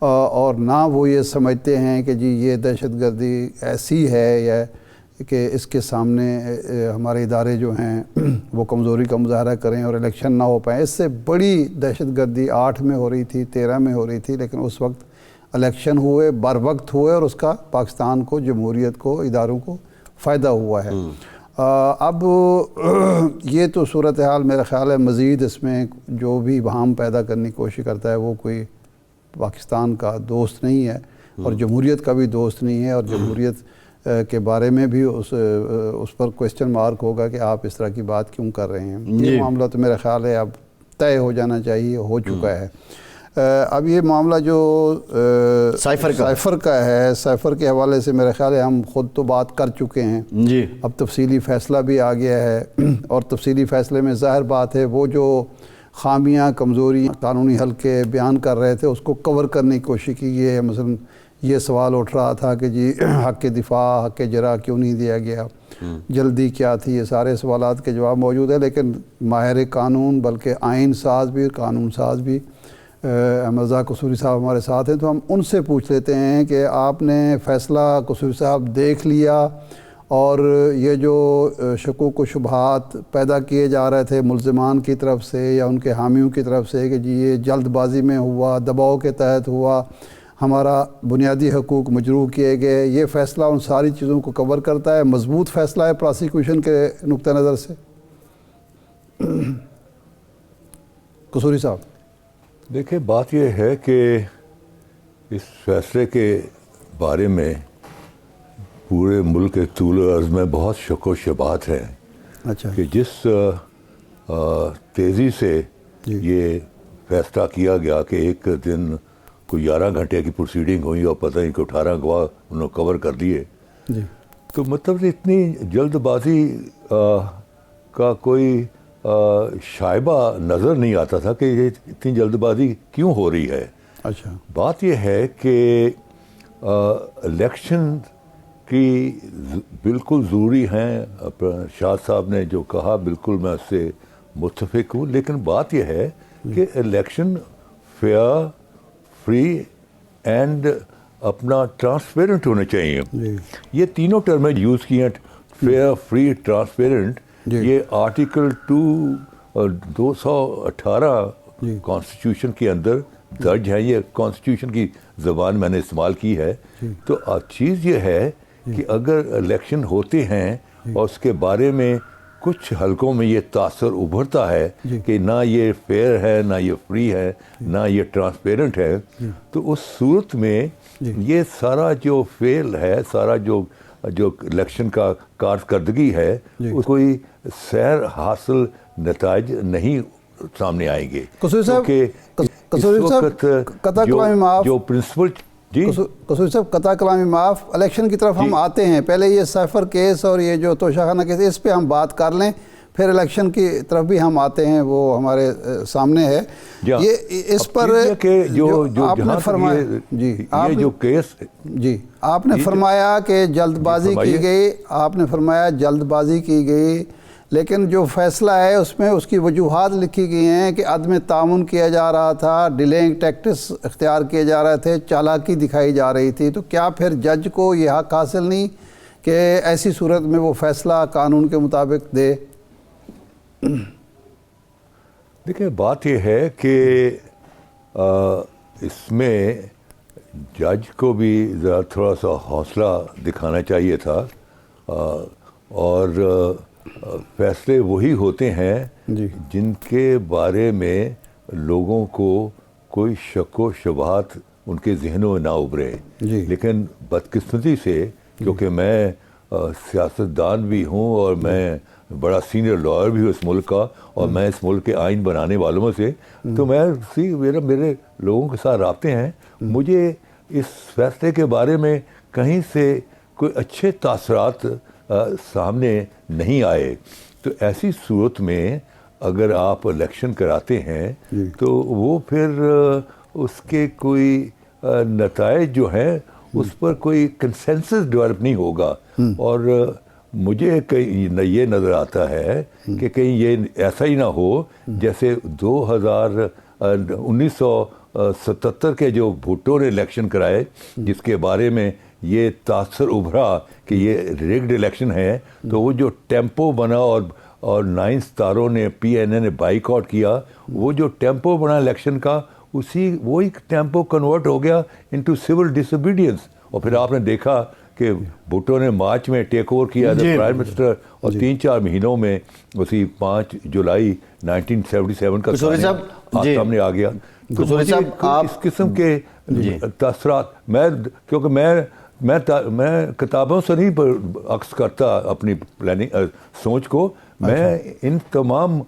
اور نہ وہ یہ سمجھتے ہیں کہ جی یہ دہشت گردی ایسی ہے یا کہ اس کے سامنے ہمارے ادارے جو ہیں وہ کمزوری کا مظاہرہ کریں اور الیکشن نہ ہو پائیں. اس سے بڑی دہشت گردی 8 میں ہو رہی تھی، 13 میں ہو رہی تھی، لیکن اس وقت الیکشن ہوئے، بر وقت ہوئے اور اس کا پاکستان کو، جمہوریت کو، اداروں کو فائدہ ہوا ہے. اب یہ تو صورتحال میرا خیال ہے مزید اس میں جو بھی بہام پیدا کرنے کی کوشش کرتا ہے وہ کوئی پاکستان کا دوست نہیں ہے اور جمہوریت کا بھی دوست نہیں ہے، اور جمہوریت کے بارے میں بھی اس پر کوسچن مارک ہوگا کہ آپ اس طرح کی بات کیوں کر رہے ہیں. یہ معاملہ تو میرا خیال ہے اب طے ہو جانا چاہیے، ہو چکا ہے. اب یہ معاملہ جو سائفر کا ہے، سائفر کے حوالے سے میرا خیال ہے ہم خود تو بات کر چکے ہیں جی. اب تفصیلی فیصلہ بھی آ گیا ہے اور تفصیلی فیصلے میں ظاہر بات ہے وہ جو خامیاں، کمزوری قانونی حل کے بیان کر رہے تھے اس کو کور کرنے کی کوشش کی ہے. مثلا یہ سوال اٹھ رہا تھا کہ جی حق دفاع، حق جرح کیوں نہیں دیا گیا، جلدی کیا تھی، یہ سارے سوالات کے جواب موجود ہے. لیکن ماہر قانون بلکہ آئین ساز بھی، قانون ساز بھی احمد رضا قصوری صاحب ہمارے ساتھ ہیں، تو ہم ان سے پوچھ لیتے ہیں کہ آپ نے فیصلہ قصوری صاحب دیکھ لیا اور یہ جو شکوک و شبہات پیدا کیے جا رہے تھے ملزمان کی طرف سے یا ان کے حامیوں کی طرف سے کہ جی یہ جلد بازی میں ہوا، دباؤ کے تحت ہوا، ہمارا بنیادی حقوق مجروح کیے گئے، یہ فیصلہ ان ساری چیزوں کو کور کرتا ہے، مضبوط فیصلہ ہے پراسیکیوشن کے نقطہ نظر سے؟ قصوری صاحب دیکھیں، بات یہ ہے کہ اس فیصلے کے بارے میں پورے ملک کے طول و عرض میں بہت شک و شبہات ہیں. اچھا. کہ جس تیزی سے یہ فیصلہ کیا گیا کہ ایک دن کوئی 11 گھنٹے کی پروسیڈنگ ہوئی اور پتہ نہیں کہ 18 گواہ انہوں نے کور کر دیے جی، تو مطلب اتنی جلد بازی کا کوئی شائبہ نظر نہیں آتا تھا کہ یہ اتنی جلد بازی کیوں ہو رہی ہے. اچھا. بات یہ ہے کہ الیکشن کی بالکل ضروری ہیں. شاہ صاحب نے جو کہا بالکل میں اس سے متفق ہوں، لیکن بات یہ ہے کہ الیکشن فیئر، فری اینڈ اپنا ٹرانسپیرنٹ ہونے چاہیے. یہ تینوں ٹرمیں یوز کی ہیں، فیئر، فری، ٹرانسپیرنٹ. یہ آرٹیکل 218 کانسٹیٹیوشن کے اندر درج ہے. یہ کانسٹیٹیوشن کی زبان میں نے استعمال کی ہے. تو چیز یہ ہے کہ اگر الیکشن ہوتے ہیں اور اس کے بارے میں کچھ حلقوں میں یہ تاثر ابھرتا ہے کہ نہ یہ فیئر ہے، نہ یہ فری ہے، نہ یہ ٹرانسپیرنٹ ہے، تو اس صورت میں یہ سارا جو فیل ہے، سارا جو الیکشن کا کارکردگی ہے، کوئی سیر حاصل نتائج نہیں سامنے آئیں گے. قصوری صاحب جو پرنسپل جی قصوری صاحب قطع کلامی معاف، الیکشن کی طرف ہم آتے ہیں. پہلے یہ سائفر کیس اور یہ جو توشہ خانہ کیس اس پہ ہم بات کر لیں، پھر الیکشن کی طرف بھی ہم آتے ہیں، وہ ہمارے سامنے ہے. یہ اس پر جو آپ نے فرمایا جی، یہ جو کیس جی آپ نے فرمایا کہ جلد بازی کی گئی، آپ نے فرمایا جلد بازی کی گئی، لیکن جو فیصلہ ہے اس میں اس کی وجوہات لکھی گئی ہیں کہ عدم تعاون کیا جا رہا تھا، ڈیلینگ ٹیکٹس اختیار کیے جا رہے تھے، چالاکی دکھائی جا رہی تھی. تو کیا پھر جج کو یہ حق حاصل نہیں کہ ایسی صورت میں وہ فیصلہ قانون کے مطابق دے؟ دیکھیں، بات یہ ہے کہ اس میں جج کو بھی ذرا تھوڑا سا حوصلہ دکھانا چاہیے تھا، اور فیصلے وہی ہوتے ہیں جن کے بارے میں لوگوں کو کوئی شک و شبہات ان کے ذہنوں میں نہ ابھرے. لیکن بدقسمتی سے کیونکہ میں سیاستدان بھی ہوں اور میں بڑا سینئر لائر بھی ہوں اس ملک کا، اور میں اس ملک کے آئین بنانے والوں میں سے، تو میں میرے لوگوں کے ساتھ رابطے ہیں. مجھے اس فیصلے کے بارے میں کہیں سے کوئی اچھے تاثرات سامنے نہیں آئے. تو ایسی صورت میں اگر آپ الیکشن کراتے ہیں تو وہ پھر اس کے کوئی نتائج جو ہیں اس پر کوئی کنسنسس ڈیولپ نہیں ہوگا. اور مجھے کہیں یہ نظر آتا ہے کہ کہیں یہ ایسا ہی نہ ہو جیسے 1900 77 کے جو بھٹو نے الیکشن کرائے جس کے بارے میں یہ تاثر ابھرا کہ یہ ریگڈ الیکشن ہے, تو وہ جو ٹیمپو بنا اور 9 ستاروں نے PNA نے بائیک آؤٹ کیا, وہ جو ٹیمپو بنا الیکشن کا وہی ٹیمپو کنورٹ ہو گیا انٹو سول ڈس اوبیڈینس. اور پھر آپ نے دیکھا کہ بھٹو نے مارچ میں ٹیک اوور کیا ایز اے پرائم منسٹر, اور 3-4 مہینوں میں اسی 5 جولائی 1977 کا سامنے آ گیا. تو مجھے اس قسم کے تاثرات کیونکہ میں کتابوں سے نہیں عکس کرتا اپنی پلاننگ سوچ کو, میں ان تمام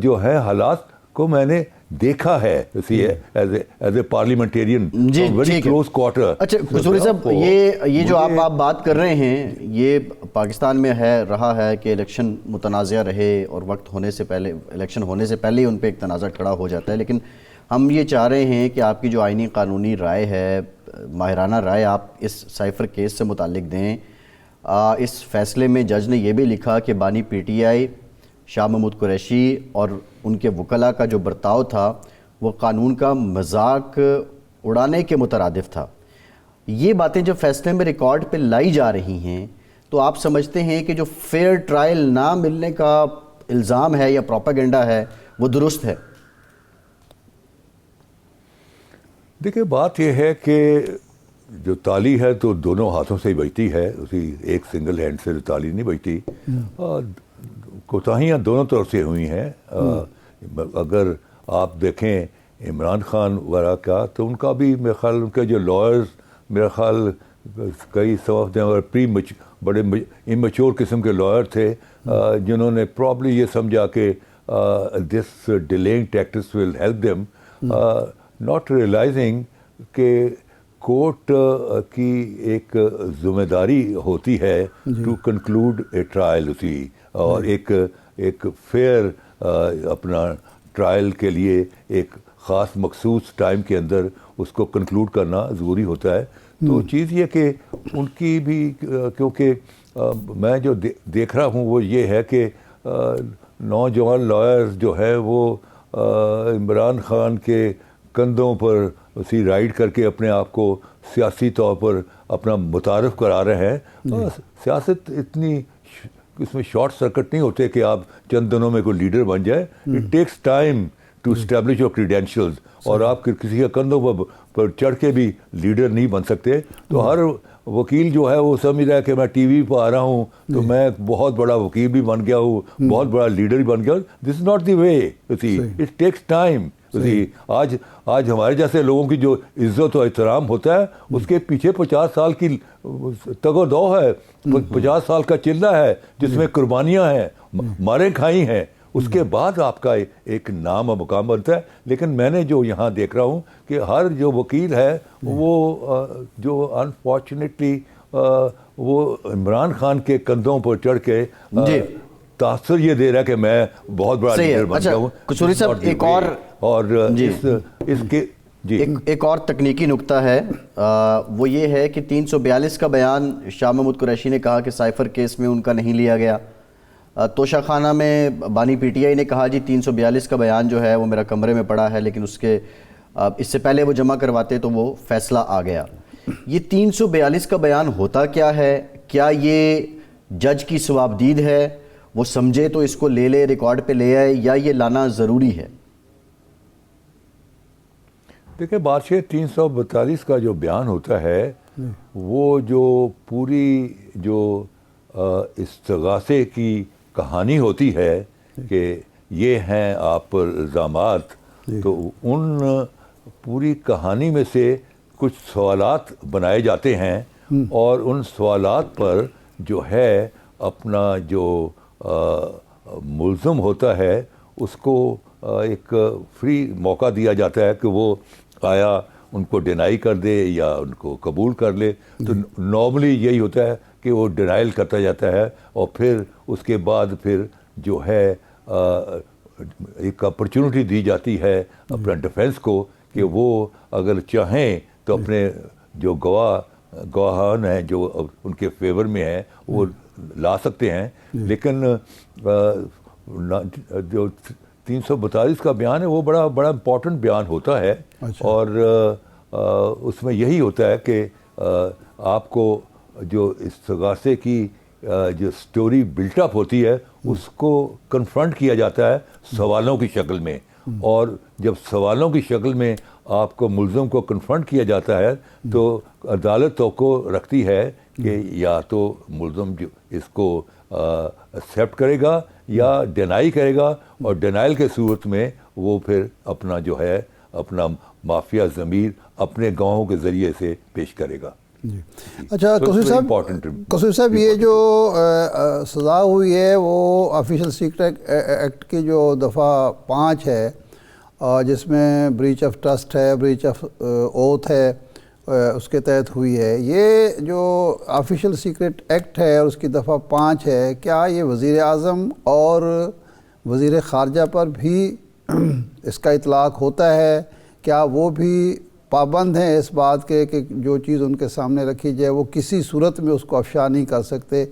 جو ہے حالات کو میں نے دیکھا ہے as a parliamentarian very close quarter. اچھا قصوری صاحب, یہ جو آپ بات کر رہے ہیں, یہ پاکستان میں رہا ہے کہ الیکشن متنازع رہے اور وقت ہونے سے پہلے, الیکشن ہونے سے پہلے ہی ان پہ ایک تنازع کھڑا ہو جاتا ہے. لیکن ہم یہ چاہ رہے ہیں کہ آپ کی جو آئینی قانونی رائے ہے, ماہرانہ رائے آپ اس سائفر کیس سے متعلق دیں. اس فیصلے میں جج نے یہ بھی لکھا کہ بانی PTI شاہ محمود قریشی اور ان کے وکلاء کا جو برتاؤ تھا وہ قانون کا مذاق اڑانے کے مترادف تھا. یہ باتیں جب فیصلے میں ریکارڈ پہ لائی جا رہی ہیں تو آپ سمجھتے ہیں کہ جو فیئر ٹرائل نہ ملنے کا الزام ہے یا پروپیگنڈا ہے وہ درست ہے؟ دیکھیں بات یہ ہے کہ جو تالی ہے تو دونوں ہاتھوں سے ہی بجتی ہے, اسی ایک سنگل ہینڈ سے تالی نہیں بجتی. کوتاہیاں دونوں طرف سے ہوئی ہیں. اگر آپ دیکھیں عمران خان وغیرہ کا, تو ان کا بھی میرے خیال ان کے جو لائرز میرا خیال کئی بڑے امیچور قسم کے لائر تھے جنہوں نے پرابلی یہ سمجھا کہ this delaying tactics will help them, not realizing کہ کورٹ کی ایک ذمہ داری ہوتی ہے ٹو کنکلوڈ اے ٹرائل اسی, اور ایک فیئر اپنا ٹرائل کے لیے ایک خاص مخصوص ٹائم کے اندر اس کو کنکلوڈ کرنا ضروری ہوتا ہے. تو چیز یہ کہ ان کی بھی, کیونکہ میں جو دیکھ رہا ہوں وہ یہ ہے کہ نوجوان لائرز جو ہے وہ عمران خان کے کندھوں پر اسی رائڈ کر کے اپنے آپ کو سیاسی طور پر اپنا متعارف کرا رہے ہیں. سیاست اتنی اس میں شارٹ سرکٹ نہیں ہوتے کہ آپ چند دنوں میں کوئی لیڈر بن جائے. It takes time to establish your credentials, اور آپ کسی کے کندھوں پر چڑھ کے بھی لیڈر نہیں بن سکتے. تو ہر وکیل جو ہے وہ سمجھ رہا ہے کہ میں ٹی وی پہ آ رہا ہوں تو میں بہت بڑا وکیل بھی بن گیا ہوں, بہت بڑا لیڈر بھی بن گیا ہوں. This is not the way. It takes time. آج ہمارے جیسے لوگوں کی جو عزت و احترام ہوتا ہے اس کے پیچھے 50 سال کی تگ و دو ہے, 50 سال کا چلہ ہے جس میں قربانیاں ہیں, مارے کھائی ہیں, اس کے بعد آپ کا ایک نام و مقام بنتا ہے. لیکن میں نے جو یہاں دیکھ رہا ہوں کہ ہر جو وکیل ہے وہ جو انفارچونیٹلی وہ عمران خان کے کندھوں پر چڑھ کے تاثر یہ دے رہا ہے کہ میں بہت بڑا لیڈر بن گیا ہوں. قصوری صاحب ایک اور اس کے ایک اور تکنیکی نکتہ ہے, وہ یہ ہے کہ 342 کا بیان شاہ محمود قریشی نے کہا کہ سائفر کیس میں ان کا نہیں لیا گیا. توشہ خانہ میں بانی PTI نے کہا جی 342 کا بیان جو ہے وہ میرا کمرے میں پڑا ہے, لیکن اس سے پہلے وہ جمع کرواتے تو وہ فیصلہ آ گیا. یہ 342 کا بیان ہوتا کیا ہے؟ کیا یہ جج کی ثوابدید ہے, وہ سمجھے تو اس کو لے ریکارڈ پہ لے آئے, یا یہ لانا ضروری ہے؟ دیکھیں بادشاہ 342 کا جو بیان ہوتا ہے وہ جو پوری جو استغاثے کی کہانی ہوتی ہے کہ یہ ہیں آپ پر الزامات, تو ان پوری کہانی میں سے کچھ سوالات بنائے جاتے ہیں, اور ان سوالات پر جو ہے اپنا جو ملزم ہوتا ہے اس کو ایک فری موقع دیا جاتا ہے کہ وہ آیا ان کو ڈینائی کر دے یا ان کو قبول کر لے. تو نارملی یہی ہوتا ہے کہ وہ ڈینائل کرتا جاتا ہے, اور پھر اس کے بعد پھر جو ہے ایک اپرچونٹی دی جاتی ہے اپنا ڈیفینس کو کہ وہ اگر چاہیں تو اپنے جو گواہان ہیں جو ان کے فیور میں ہیں وہ لا سکتے ہیں. لیکن جو 342 کا بیان ہے وہ بڑا امپورٹنٹ بیان ہوتا ہے. اور اس میں یہی ہوتا ہے کہ آپ کو جو استغاثے کی جو سٹوری بلٹ اپ ہوتی ہے اس کو کنفرنٹ کیا جاتا ہے سوالوں کی شکل میں. اور جب سوالوں کی شکل میں آپ کو ملزم کو کنفرنٹ کیا جاتا ہے تو عدالت تو کو رکھتی ہے کہ یا تو ملزم جو اس کو ایکسیپٹ کرے گا یا ڈینائی کرے گا, اور ڈینائل کے صورت میں وہ پھر اپنا جو ہے اپنا مافیا ضمیر اپنے گواہوں کے ذریعے سے پیش کرے گا. جی اچھا قصوری صاحب یہ جو سزا ہوئی ہے وہ آفیشیل سیکرٹ ایکٹ کی جو دفعہ 5 ہے جس میں بریچ آف ٹرسٹ ہے, بریچ آف اوتھ ہے, اس کے تحت ہوئی ہے. یہ جو آفیشیل سیکرٹ ایکٹ ہے اور اس کی دفعہ 5 ہے, کیا یہ وزیر اعظم اور وزیر خارجہ پر بھی اس کا اطلاق ہوتا ہے؟ کیا وہ بھی پابند ہیں اس بات کے کہ جو چیز ان کے سامنے رکھی جائے وہ کسی صورت میں اس کو افشا نہیں کر سکتے,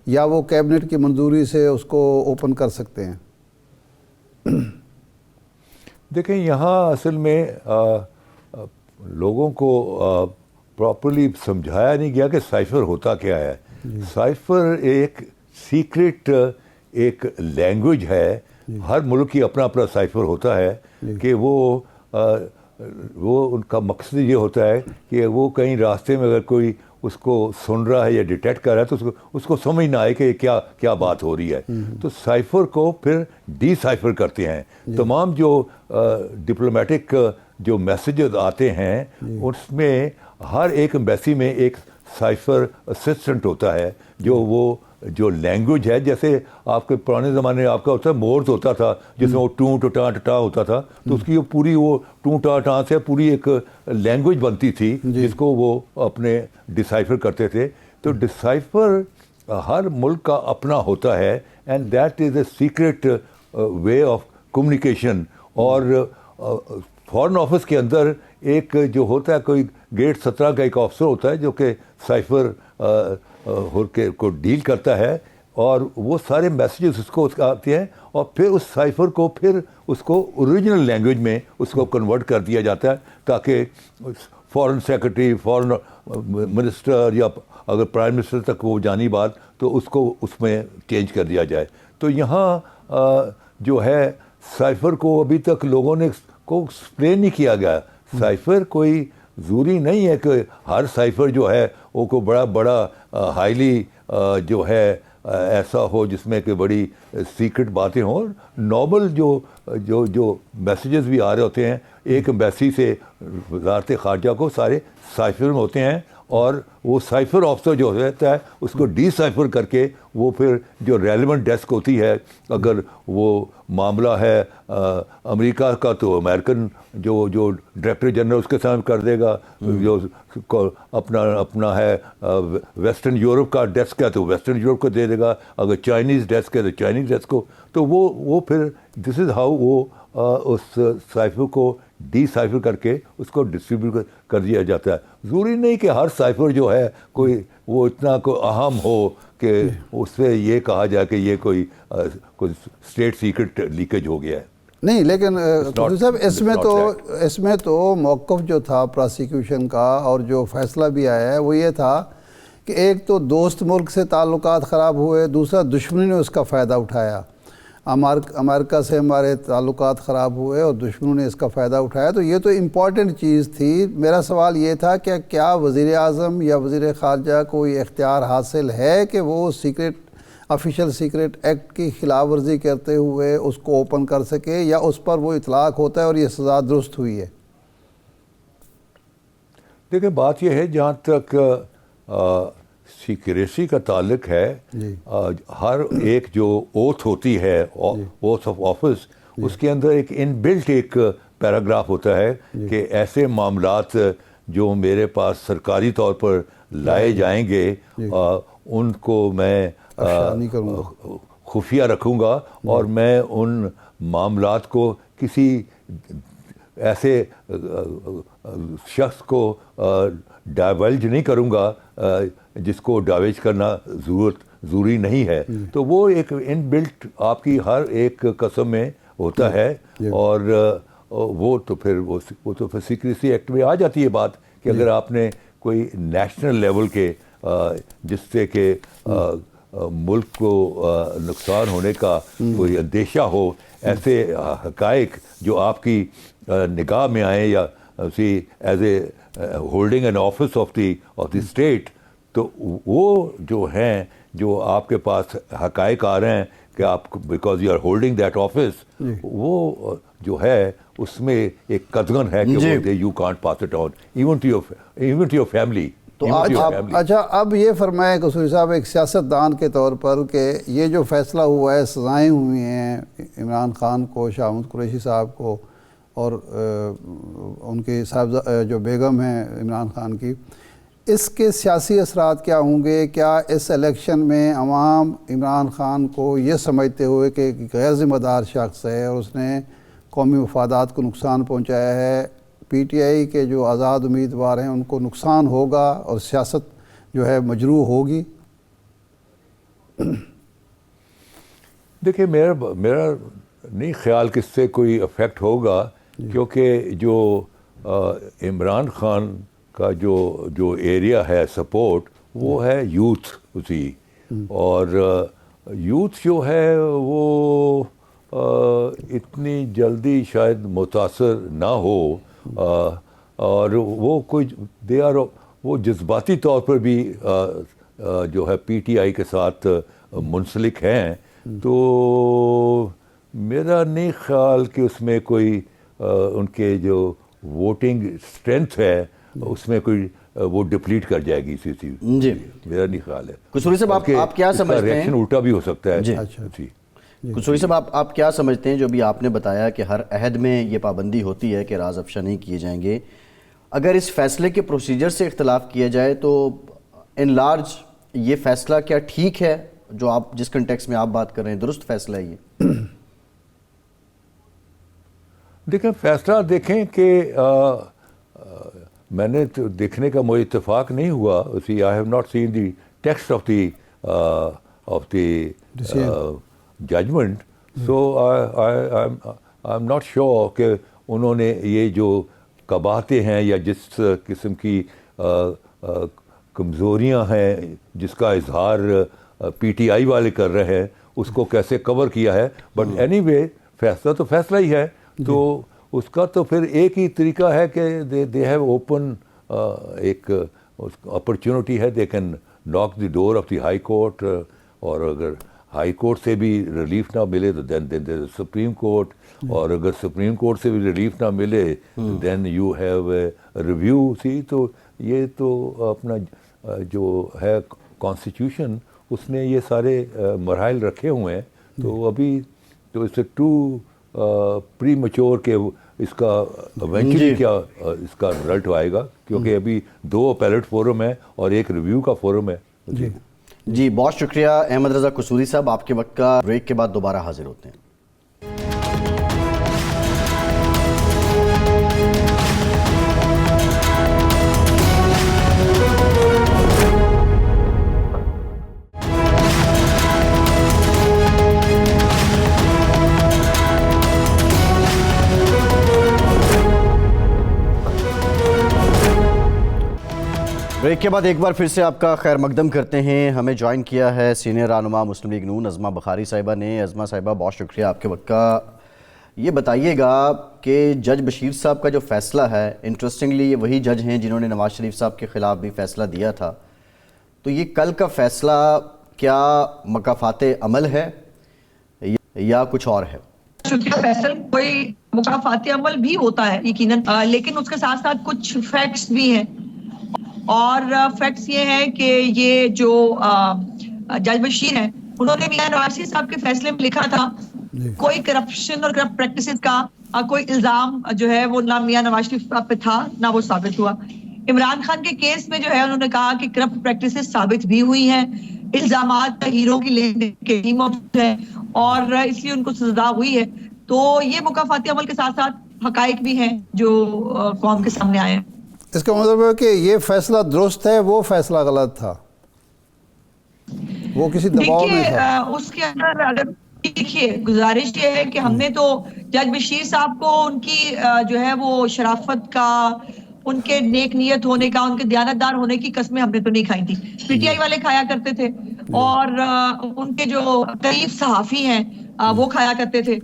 یا وہ کیبنٹ کی منظوری سے اس کو اوپن کر سکتے ہیں؟ دیکھیں یہاں اصل میں لوگوں کو پراپرلی سمجھایا نہیں گیا کہ سائفر ہوتا کیا ہے. سائفر ایک سیکرٹ ایک لینگویج ہے. ہر ملک کی اپنا اپنا سائفر ہوتا ہے کہ وہ ان کا مقصد یہ ہوتا ہے کہ وہ کہیں راستے میں اگر کوئی اس کو سن رہا ہے یا ڈیٹیکٹ کر رہا ہے تو اس کو سمجھ نہ آئے کہ کیا بات ہو رہی ہے. تو سائفر کو پھر ڈی سائفر کرتے ہیں. تمام جو ڈپلومیٹک جو میسیجز آتے ہیں اس میں ہر ایک ایمبیسی میں ایک سائفر اسسٹنٹ ہوتا ہے جو لینگویج ہے. جیسے آپ کے پرانے زمانے میں آپ کا ہوتا ہے مورز ہوتا تھا جس میں وہ ٹوں ٹٹا ٹٹا ہوتا تھا, تو اس کی پوری وہ ٹوں ٹا ٹا سے پوری ایک لینگویج بنتی تھی جس کو وہ اپنے ڈسائفر کرتے تھے. تو ڈسائفر ہر ملک کا اپنا ہوتا ہے and that is a secret way of communication. اور فارن آفس کے اندر ایک جو ہوتا ہے کوئی گیٹ 17 کا ایک آفسر ہوتا ہے جو کہ سائفر کو ڈیل کرتا ہے, اور وہ سارے میسیجز اس کو آتے ہیں اور پھر اس سائفر کو پھر اس کو اوریجنل لینگویج میں اس کو کنورٹ کر دیا جاتا ہے تاکہ فارن سیکرٹری, فارن منسٹر یا اگر پرائم منسٹر تک وہ جانی بات تو اس کو اس میں چینج کر دیا جائے. تو یہاں جو ہے سائفر کو ابھی تک لوگوں نے کو ایکسپلین نہیں کیا گیا. سائفر کوئی ضروری نہیں ہے کہ ہر سائفر جو ہے وہ کو بڑا ہائیلی جو ہے ایسا ہو جس میں کہ بڑی سیکرٹ باتیں ہوں. نارمل جو میسیجز بھی آ رہے ہوتے ہیں ایک ایمبیسی سے وزارت خارجہ کو سارے سائفر میں ہوتے ہیں, اور وہ سائفر آفسر جو رہتا ہے اس کو ڈی سائفر کر کے وہ پھر جو ریلیونٹ ڈیسک ہوتی ہے, اگر وہ معاملہ ہے امریکہ کا تو امریکن جو ڈائریکٹر جنرل اس کے سامنے کر دے گا, جو اپنا ہے ویسٹرن یورپ کا ڈیسک ہے تو ویسٹرن یورپ کو دے دے گا, اگر چائنیز ڈیسک ہے تو چائنیز ڈیسک کو. تو وہ پھر دس از ہاؤ وہ اس سائفر کو ڈی سائفر کر کے اس کو ڈسٹریبیوٹ کر دیا جاتا ہے. ضروری نہیں کہ ہر سائفر جو ہے کوئی وہ اتنا کوئی اہم ہو کہ اس سے یہ کہا جائے کہ یہ کوئی اسٹیٹ سیکرٹ لیکیج ہو گیا ہے. نہیں, لیکن صاحب اس میں تو موقف جو تھا پراسیکیوشن کا اور جو فیصلہ بھی آیا ہے وہ یہ تھا کہ ایک تو دوست ملک سے تعلقات خراب ہوئے, دوسرا دشمنی نے اس کا فائدہ اٹھایا. امریکہ سے ہمارے تعلقات خراب ہوئے اور دشمنوں نے اس کا فائدہ اٹھایا. تو یہ تو امپورٹنٹ چیز تھی. میرا سوال یہ تھا کہ کیا وزیر اعظم یا وزیر خارجہ کو یہ اختیار حاصل ہے کہ وہ آفیشیل سیکرٹ ایکٹ کی خلاف ورزی کرتے ہوئے اس کو اوپن کر سکے, یا اس پر وہ اطلاق ہوتا ہے اور یہ سزا درست ہوئی ہے؟ دیکھیں بات یہ ہے جہاں تک سیکریسی کا تعلق ہے, ہر ایک جو اوتھ ہوتی ہے اوتھ آف آفس, اس کے اندر ایک ان بلٹ ایک پیراگراف ہوتا ہے کہ ایسے معاملات جو میرے پاس سرکاری طور پر لائے جائیں گے ان کو میں خفیہ رکھوں گا, اور میں ان معاملات کو کسی ایسے شخص کو ڈائیولج نہیں کروں گا جس کو ڈائیویج کرنا ضروری نہیں ہے. تو وہ ایک ان بلٹ آپ کی ہر ایک قسم میں ہوتا ہے, اور وہ تو پھر سیکریسی ایکٹ میں آ جاتی ہے بات کہ اگر آپ نے کوئی نیشنل لیول کے جس سے کہ ملک کو نقصان ہونے کا کوئی اندیشہ ہو, ایسے حقائق جو آپ کی نگاہ میں آئیں یا as a holding N office of the state, تو وہ جو ہیں, جو آپ کے پاس حقائق آ رہے ہیں کہ آپ because you are holding that office, وہ جو ہے اس میں ایک قدغن ہے کہ you can't pass it on even to your family. تو اچھا اب یہ فرمائیں قصوری صاحب ایک سیاستدان کے طور پر کہ یہ جو فیصلہ ہوا ہے, سزائیں ہوئی ہیں عمران خان کو, شاہ محمود قریشی صاحب کو اور ان کی صاحب جو بیگم ہیں عمران خان کی, اس کے سیاسی اثرات کیا ہوں گے؟ کیا اس الیکشن میں عوام عمران خان کو یہ سمجھتے ہوئے کہ غیر ذمہ دار شخص ہے اور اس نے قومی مفادات کو نقصان پہنچایا ہے, پی ٹی آئی کے جو آزاد امیدوار ہیں ان کو نقصان ہوگا اور سیاست جو ہے مجروح ہوگی؟ دیکھیں میرا نہیں خیال کہ اس سے کوئی افیکٹ ہوگا, کیونکہ جو عمران خان کا جو ایریا ہے سپورٹ وہ ہے یوتھ اسی, اور یوتھ جو ہے وہ اتنی جلدی شاید متاثر نہ ہو, اور وہ وہ جذباتی طور پر بھی جو ہے پی ٹی آئی کے ساتھ منسلک ہیں, تو میرا نہیں خیال کہ اس میں کوئی ان کے جو ووٹنگ اسٹرینتھ ہے اس میں کوئی وہ ڈپلیٹ کر جائے گی. جی میرا نہیں خیال ہے. قصوری صاحب آپ کیا سمجھتے ہیں؟ ریئیکشن الٹا بھی ہو سکتا ہے. جی قصوری صاحب آپ کیا سمجھتے ہیں جو بھی آپ نے بتایا کہ ہر عہد میں یہ پابندی ہوتی ہے کہ راز افشا نہیں کیے جائیں گے, اگر اس فیصلے کے پروسیجر سے اختلاف کیا جائے تو ان لارج یہ فیصلہ کیا ٹھیک ہے؟ جو آپ جس کنٹیکس میں آپ بات کر رہے ہیں درست فیصلہ ہے یہ؟ دیکھیں فیصلہ دیکھیں کہ میں نے تو دیکھنے کا مجھے اتفاق نہیں ہوا, I have not seen the text of the judgment, so I am not sure کہ انہوں نے یہ جو قباحتیں ہیں یا جس قسم کی کمزوریاں ہیں جس کا اظہار پی ٹی آئی والے کر رہے ہیں اس کو کیسے کور کیا ہے. بٹ اینی وے فیصلہ تو فیصلہ ہی ہے, تو اس کا تو پھر ایک ہی طریقہ ہے کہ دے ہیو اوپن ایک اپرچونٹی ہے, they can knock the door of the high court, اور اگر ہائی کورٹ سے بھی ریلیف نہ ملے تو دین سپریم کورٹ, اور اگر سپریم کورٹ سے بھی ریلیف نہ ملے then you have a review. تو یہ تو اپنا جو ہے کانسٹیٹیوشن اس نے یہ سارے مراحل رکھے ہوئے ہیں, تو ابھی تو اس سے ٹو پری میچور کہ اس کا ایونچولی کیا اس کا رزلٹ آئے گا, کیونکہ ابھی 2 اپیلٹ فورم ہے اور ایک ریویو کا فورم ہے. جی بہت شکریہ احمد رضا قصوری صاحب, آپ کے وقت کا بریک کے بعد دوبارہ حاضر ہوتے ہیں. بریک کے بعد ایک بار پھر سے آپ کا خیر مقدم کرتے ہیں. ہمیں جوائن کیا ہے سینئر رہنما مسلم لیگ نون ازما بخاری صاحبہ نے. ازما صاحبہ بہت شکریہ آپ کے وقت کا. یہ بتائیے گا کہ جج بشیر صاحب کا جو فیصلہ ہے, انٹرسٹنگلی یہ وہی جج ہیں جنہوں نے نواز شریف صاحب کے خلاف بھی فیصلہ دیا تھا, تو یہ کل کا فیصلہ کیا مکافات عمل ہے یا کچھ اور ہے؟ فیصل کوئی مکافات عمل بھی ہوتا ہے یقیناً, لیکن اس کے ساتھ ساتھ کچھ فیکٹس بھی ہیں, اور فیکٹس یہ ہے کہ یہ جو جج بشیر ہیں انہوں نے میاں نواز شریف صاحب کے فیصلے میں لکھا تھا کوئی کرپشن اور کرپٹ پریکٹسز کا کوئی الزام جو ہے وہ نہ میاں نواز شریف صاحب پہ تھا نہ وہ ثابت ہوا. عمران خان کے کیس میں جو ہے انہوں نے کہا کہ کرپٹ پریکٹسز ثابت بھی ہوئی ہیں, الزامات ہیرو کی لین دین کے ہی موجود ہیں اور اس لیے ان کو سزا ہوئی ہے. تو یہ مکافاتی عمل کے ساتھ ساتھ حقائق بھی ہیں جو قوم کے سامنے آئے ہیں. اس کا مطلب ہے کہ یہ فیصلہ درست ہے, وہ فیصلہ غلط تھا, وہ کسی دباؤ میں تھا. اس کے اندر اگر دیکھیے گزارش یہ ہے کہ ہم نے تو جج بشیر صاحب کو ان کی جو ہے وہ شرافت کا، ان کے نیک نیت ہونے کا، ان کے دیانتدار ہونے کی قسمیں ہم نے تو نہیں کھائی تھی، پی ٹی آئی والے کھایا کرتے تھے، اور ان کے جو قریب صحافی ہیں وہ کھایا کرتے تھے۔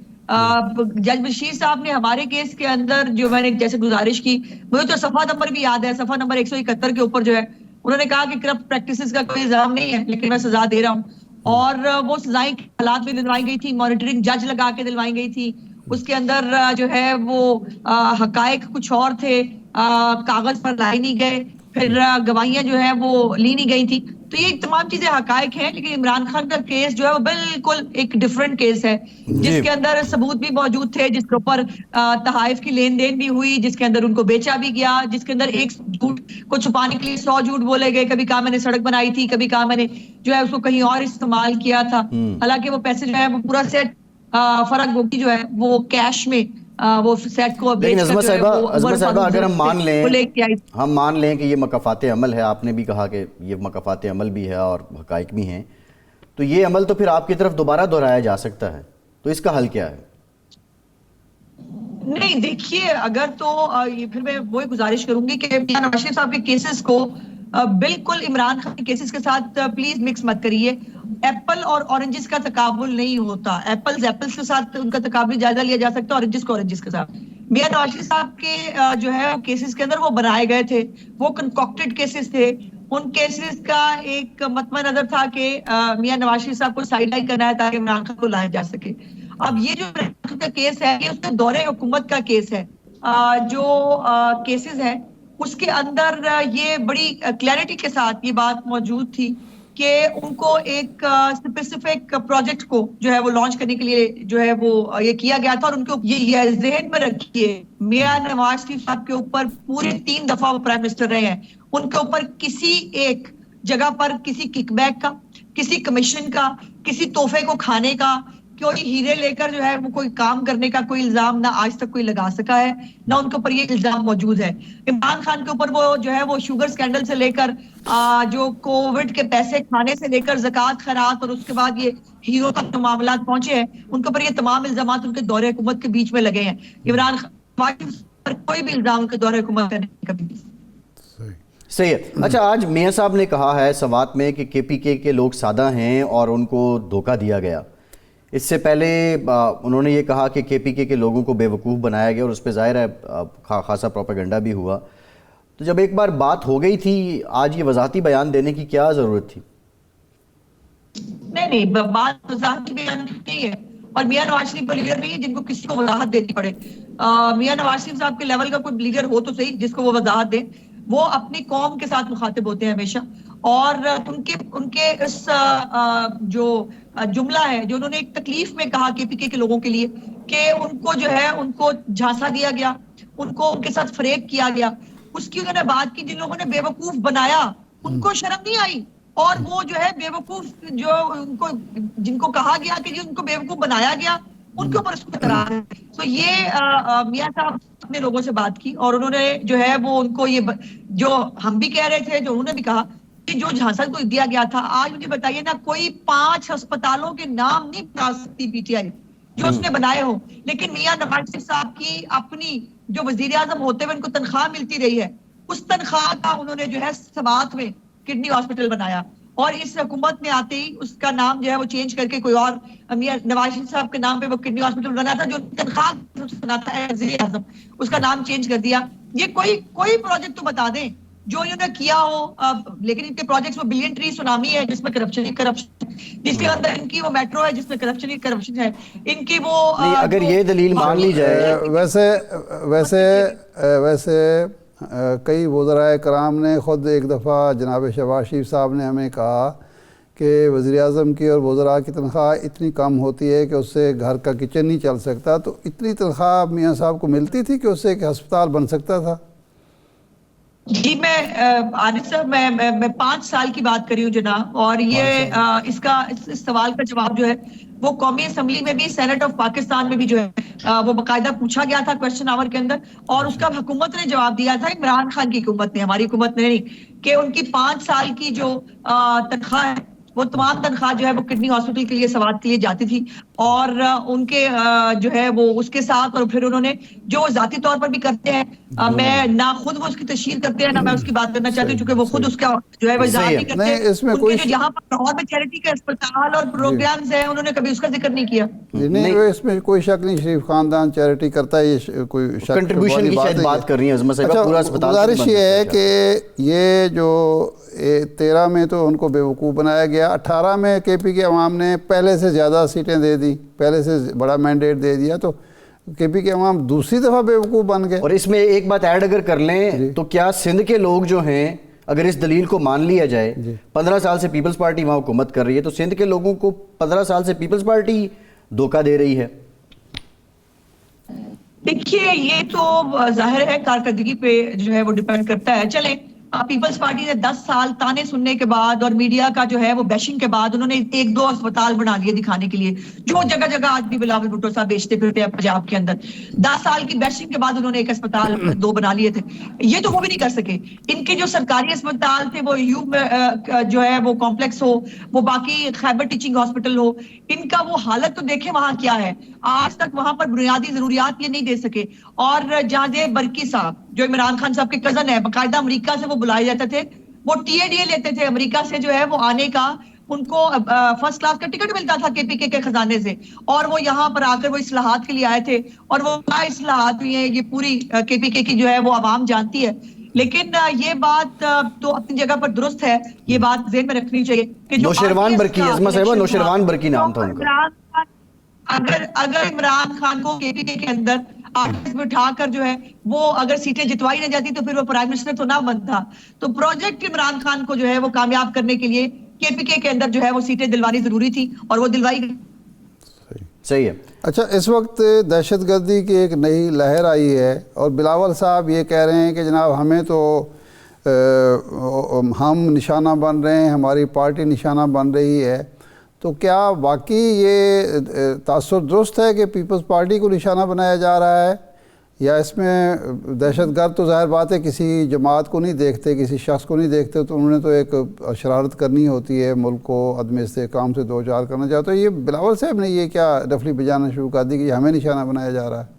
جج بشیر صاحب نے ہمارے کیس کے اندر جو میں نے جیسے گزارش کی، مجھے تو صفحہ نمبر بھی یاد ہے، صفحہ نمبر 171 کے اوپر جو ہے انہوں نے کہا کہ کرپٹ پریکٹسز کا کوئی الزام نہیں ہے لیکن میں سزا دے رہا ہوں، اور وہ سزائیں حالات میں دلوائی گئی تھی، مانیٹرنگ جج لگا کے دلوائی گئی تھی، اس کے اندر جو ہے وہ حقائق کچھ اور تھے، کاغذ پر لائے نہیں گئے، پھر گواہیاں جو ہے وہ لی نہیں گئی تھی، تو یہ تمام چیزیں حقائق ہیں، لیکن عمران خان کا کیس جو ہے وہ بالکل ایک ڈیفرنٹ کیس ہے، جس کے اندر ثبوت بھی موجود تھے، جس کے اوپر تحائف کی لین دین بھی ہوئی، جس کے اندر ان کو بیچا بھی گیا، جس کے اندر ایک جھوٹ کو چھپانے کے لیے 100 جھوٹ بولے گئے، کبھی کہا میں نے سڑک بنائی تھی، کبھی کہا میں نے جو ہے اس کو کہیں اور استعمال کیا تھا، حالانکہ وہ پیسے جو ہے وہ پورا سیٹ فرق گوگی جو ہے وہ کیش میں وہ سیٹ کو بیچ لیکن کر عظمت جو ہے وہ عمر صاحبہ اگر ہم مان لیں، وہ لے کے آئی۔ ہم مان لیں کہ یہ مکافات عمل ہے، آپ نے بھی کہا کہ یہ مکافات عمل بھی ہے اور حقائق بھی ہیں، تو یہ عمل تو پھر آپ کی طرف دوبارہ دہرایا جا سکتا ہے، تو اس کا حل کیا ہے؟ نہیں دیکھیے، اگر تو پھر میں وہی گزارش کروں گی کہ میاں نواز شریف صاحب کے کیسز کو بالکل عمران خان کے کیسز کے ساتھ پلیز مکس مت کریے، ایپل اور اورنجز کا تقابل نہیں ہوتا، ایپلز کے ساتھ ان کا تقابلی جائزہ لیا جا سکتا ہے، اورنجز کو اورنجز کے ساتھ۔ میاں نواز شریف صاحب کے جو ہے کیسز کے اندر وہ بنائے گئے تھے، وہ کنکوکٹڈ کیسز تھے، ان کیسز کا ایک مطمع نظر تھا کہ میاں نواز شریف صاحب کو سائیڈ لائن کرنا ہے تاکہ عمران خان کو لایا جا سکے۔ اب یہ جو عمران خان کا کیس ہے یہ اس کے دور حکومت کا کیس ہے، جو کیسز ہیں اس کے اندر یہ بڑی کلیئرٹی کے ساتھ یہ بات موجود تھی کہ ان کو ایک اسپیسیفک پروجیکٹ کو جو ہے وہ لانچ کرنے کے لیے جو ہے وہ یہ کیا گیا تھا، اور ان کو یہ ذہن میں رکھیے میاں نواز شریف صاحب کے اوپر پورے 3 دفعہ وہ پرائم منسٹر رہے ہیں، ان کے اوپر کسی ایک جگہ پر کسی کک بیک کا، کسی کمیشن کا، کسی تحفے کو کھانے کا، کوئی ہیرے لے کر جو ہے وہ کوئی کام کرنے کا کوئی الزام نہ آج تک کوئی لگا سکا ہے، نہ ان کے اوپر یہ الزام موجود ہے۔ عمران خان کے اوپر وہ جو ہے وہ شوگر سکینڈل سے لے کر جو کووڈ کے پیسے کھانے سے لے کر زکوٰۃ خیرات اور اس کے بعد یہ ہیرو تک جو معاملات پہنچے ہیں، ان کے اوپر یہ تمام الزامات ان کے دور حکومت کے بیچ میں لگے ہیں۔ عمران خان پر کوئی بھی الزام ان کے دور حکومت کا نہیں کبھی۔ صحیح ہے۔ اچھا، آج میاں صاحب نے کہا ہے سوات میں کہ کے پی کے لوگ سادہ ہیں اور ان کو دھوکہ دیا گیا، اس سے پہلے انہوں نے یہ کہا کہ کے پی کے لوگوں کو بے وقوف بنایا گیا اور اس پہ ظاہر ہے خاصا پروپیگنڈا بھی ہوا، تو جب ایک بار بات ہو گئی تھی آج یہ وضاحتی بیان دینے کی کیا ضرورت تھی؟ نہیں بات وضاحتی بیان نہیں ہے، اور میاں نواز شریف لیڈر نہیں ہے جن کو کسی کو وضاحت دینی پڑے۔ میاں نواز شریف صاحب کے لیول کا کوئی لیڈر ہو تو صحیح جس کو وہ وضاحت دیں، وہ اپنی قوم کے ساتھ مخاطب ہوتے ہیں ہمیشہ، اور ان کے اس جو جملہ ہے جو انہوں نے ایک تکلیف میں کہا کے پی کے لوگوں کے لیے کہ ان کو جو ہے ان کو جھانسا دیا گیا، ان کو ان کے ساتھ فریب کیا گیا، اس کی انہوں نے بات کی، جن لوگوں نے بے وقوف بنایا ان کو شرم نہیں آئی، اور وہ جو ہے بے وقوف جو ان کو جن کو کہا گیا کہ ان کو بے وقوف بنایا گیا ان کے اوپر اس کو اعتراض ہے۔ تو یہ میاں صاحب اپنے لوگوں سے بات کی اور انہوں نے جو ہے وہ ان کو یہ جو ہم بھی کہہ رہے تھے، جو انہوں نے بھی کہا کہ جو جھانسا کو دیا گیا تھا، آج مجھے بتائیے نا کوئی 5 ہسپتالوں کے نام نہیں بتا سکتی پی ٹی آئی جو اس نے بنائے ہوں، لیکن میاں نواز شریف صاحب کی اپنی جو وزیر اعظم ہوتے ہوئے ان کو تنخواہ ملتی رہی ہے، اس تنخواہ کا انہوں نے جو ہے سوات میں کڈنی ہاسپٹل بنایا، اور اس حکومت میں آتے ہی اس کا نام جو ہے وہ چینج کر کے کوئی اور میاں نواز شریف صاحب کے نام پہ وہ کڈنی ہاسپٹل بنا تھا جو تنخواہ بناتا ہے وزیر اعظم، اس کا نام چینج کر دیا۔ یہ کوئی پروجیکٹ تو بتا دیں جو انہوں نے کیا ہو، لیکن ان کے پروجیکٹس وہ بلین ٹری سونامی ہے جس میں کرپشن ہی کرپشن، جس کے اندر ان کی وہ میٹرو ہے جس میں کرپشن ہی کرپشن ہے، ان کی وہ اگر یہ دلیل مان لی جائے ویسے کئی وزراء کرام نے خود ایک دفعہ جناب شہباز شریف صاحب نے ہمیں کہا کہ وزیر اعظم کی اور وزراء کی تنخواہ اتنی کم ہوتی ہے کہ اس سے گھر کا کچن نہیں چل سکتا، تو اتنی تنخواہ میاں صاحب کو ملتی تھی کہ اس سے ایک ہسپتال بن سکتا تھا؟ جی میں عارف صاحب میں 5 سال کی بات کری ہوں جناب، اور یہ اس سوال کا جواب جو ہے وہ قومی اسمبلی میں بھی، سینٹ آف پاکستان میں بھی جو ہے وہ باقاعدہ پوچھا گیا تھا کویسچن آور کے اندر، اور اس کا حکومت نے جواب دیا تھا، عمران خان کی حکومت نے، ہماری حکومت نے نہیں، کہ ان کی 5 سال کی جو تنخواہ ہے وہ تمام تنخواہ جو ہے وہ کڈنی ہاسپٹل کے لیے سوات کے لیے جاتی تھی، اور ان کے جو ہے وہ اس کے ساتھ، اور پھر انہوں نے جو ذاتی طور پر بھی کرتے ہیں، میں نہ خود وہ اس کی تشہیر کرتے ہیں نہ میں اس کی بات کرنا چاہتی ہوں، چونکہ وہ خود اس کا جو ہے وہ اظہار نہیں کرتے. اس میں ان کے جو یہاں پر لاہور میں چیریٹی کے اسپتال اور پروگرامز ہیں انہوں نے کبھی اس کا ذکر نہیں کیا. نہیں اس میں کوئی شک نہیں، شریف خاندان چیریٹی کرتا ہے، یہ کوئی کنٹریبیوشن کی شاید بات کر رہی ہیں عظمت صاحبہ. پورا اسپتال گزارش یہ ہے کہ یہ جو 13 میں تو ان کو بیوقوف بنایا گیا، 18 میں کے پی کے عوام نے پہلے سے زیادہ سیٹیں دے دی، پہلے سے بڑا مینڈیٹ دے دیا، تو کے پی کے عوام دوسری دفعہ بیوقوف بن گئے. اور اس میں ایک بات ایڈ اگر کر لیں تو کیا سندھ کے لوگ جو ہیں، اگر اس دلیل کو مان لیا جائے 15 سال سے پیپلز پارٹی وہاں حکومت کر رہی ہے، تو سندھ کے لوگوں کو 15 سال سے پیپلز پارٹی دھوکہ دے رہی ہے. دیکھیے یہ تو ظاہر ہے کارکردگی پہ جو ہے وہ ڈیپینڈ کرتا ہے. چلیں پیپلز پارٹی نے 10 سال تانے سننے کے بعد اور میڈیا کا جو ہے وہ بیشنگ کے بعد انہوں نے 1-2 اسپتال بنا لیے دکھانے کے لیے، جو جگہ جگہ آج بھی بلاول بھٹو صاحب بیچتے پھرتے ہیں پنجاب کے اندر. 10 سال کی بیشنگ کے بعد انہوں نے 1 اسپتال 2 بنا لیے تھے. یہ تو وہ بھی نہیں کر سکے. ان کے جو سرکاری اسپتال تھے، وہ یوب جو ہے وہ کمپلیکس ہو، وہ باقی خیبر ٹیچنگ ہاسپٹل ہو، ان کا وہ حالت تو دیکھیں وہاں کیا ہے. آج تک وہاں پر بنیادی ضروریات یہ نہیں دے سکے. اور جہاں برکی صاحب جو عمران خان صاحب کے کزن ہے، باقاعدہ امریکہ سے وہ بلائے جاتے تھے، وہ TADA لیتے تھے امریکہ سے جو ہے وہ آنے کا، ان کو فرسٹ کلاس کا ٹکٹ ملتا تھا KPK کے خزانے سے، اور وہ یہاں پر آ کر وہ اصلاحات کے لیے آئے تھے، اور وہ کیا اصلاحات ہوئی ہیں یہ پوری KPK کی جو ہے وہ عوام جانتی ہے. لیکن یہ بات تو اپنی جگہ پر درست ہے، یہ بات ذہن میں رکھنی چاہیے کہ جو نوشیروان برقی، عظمت صاحبہ نوشیروان برقی نام تھا ان کا. اگر عمران خان کو KPK کے اندر آفس بٹھا کر جو ہے وہ اگر سیٹیں جتوائی نہ جاتی تو پھر وہ پرائم منسٹر تو نہ بنتا. تو پروجیکٹ عمران خان کو جو ہے وہ کامیاب کرنے کے لیے KPK کے اندر جو ہے وہ سیٹیں دلوانی ضروری تھی، اور وہ دلوائی گئی. صحیح ہے. اچھا، اس وقت دہشت گردی کی ایک نئی لہر آئی ہے، اور بلاول صاحب یہ کہہ رہے ہیں کہ جناب ہمیں تو ہم نشانہ بن رہے ہیں، ہماری پارٹی نشانہ بن رہی ہے. تو کیا واقعی یہ تاثر درست ہے کہ پیپلز پارٹی کو نشانہ بنایا جا رہا ہے، یا اس میں دہشت گرد تو ظاہر بات ہے کسی جماعت کو نہیں دیکھتے، کسی شخص کو نہیں دیکھتے، تو انہوں نے تو ایک شرارت کرنی ہوتی ہے، ملک کو عدم استحکام سے دوچار کرنا چاہتے. یہ بلاول صاحب نے یہ کیا رفلی بجانا شروع کر دی کہ ہمیں نشانہ بنایا جا رہا ہے؟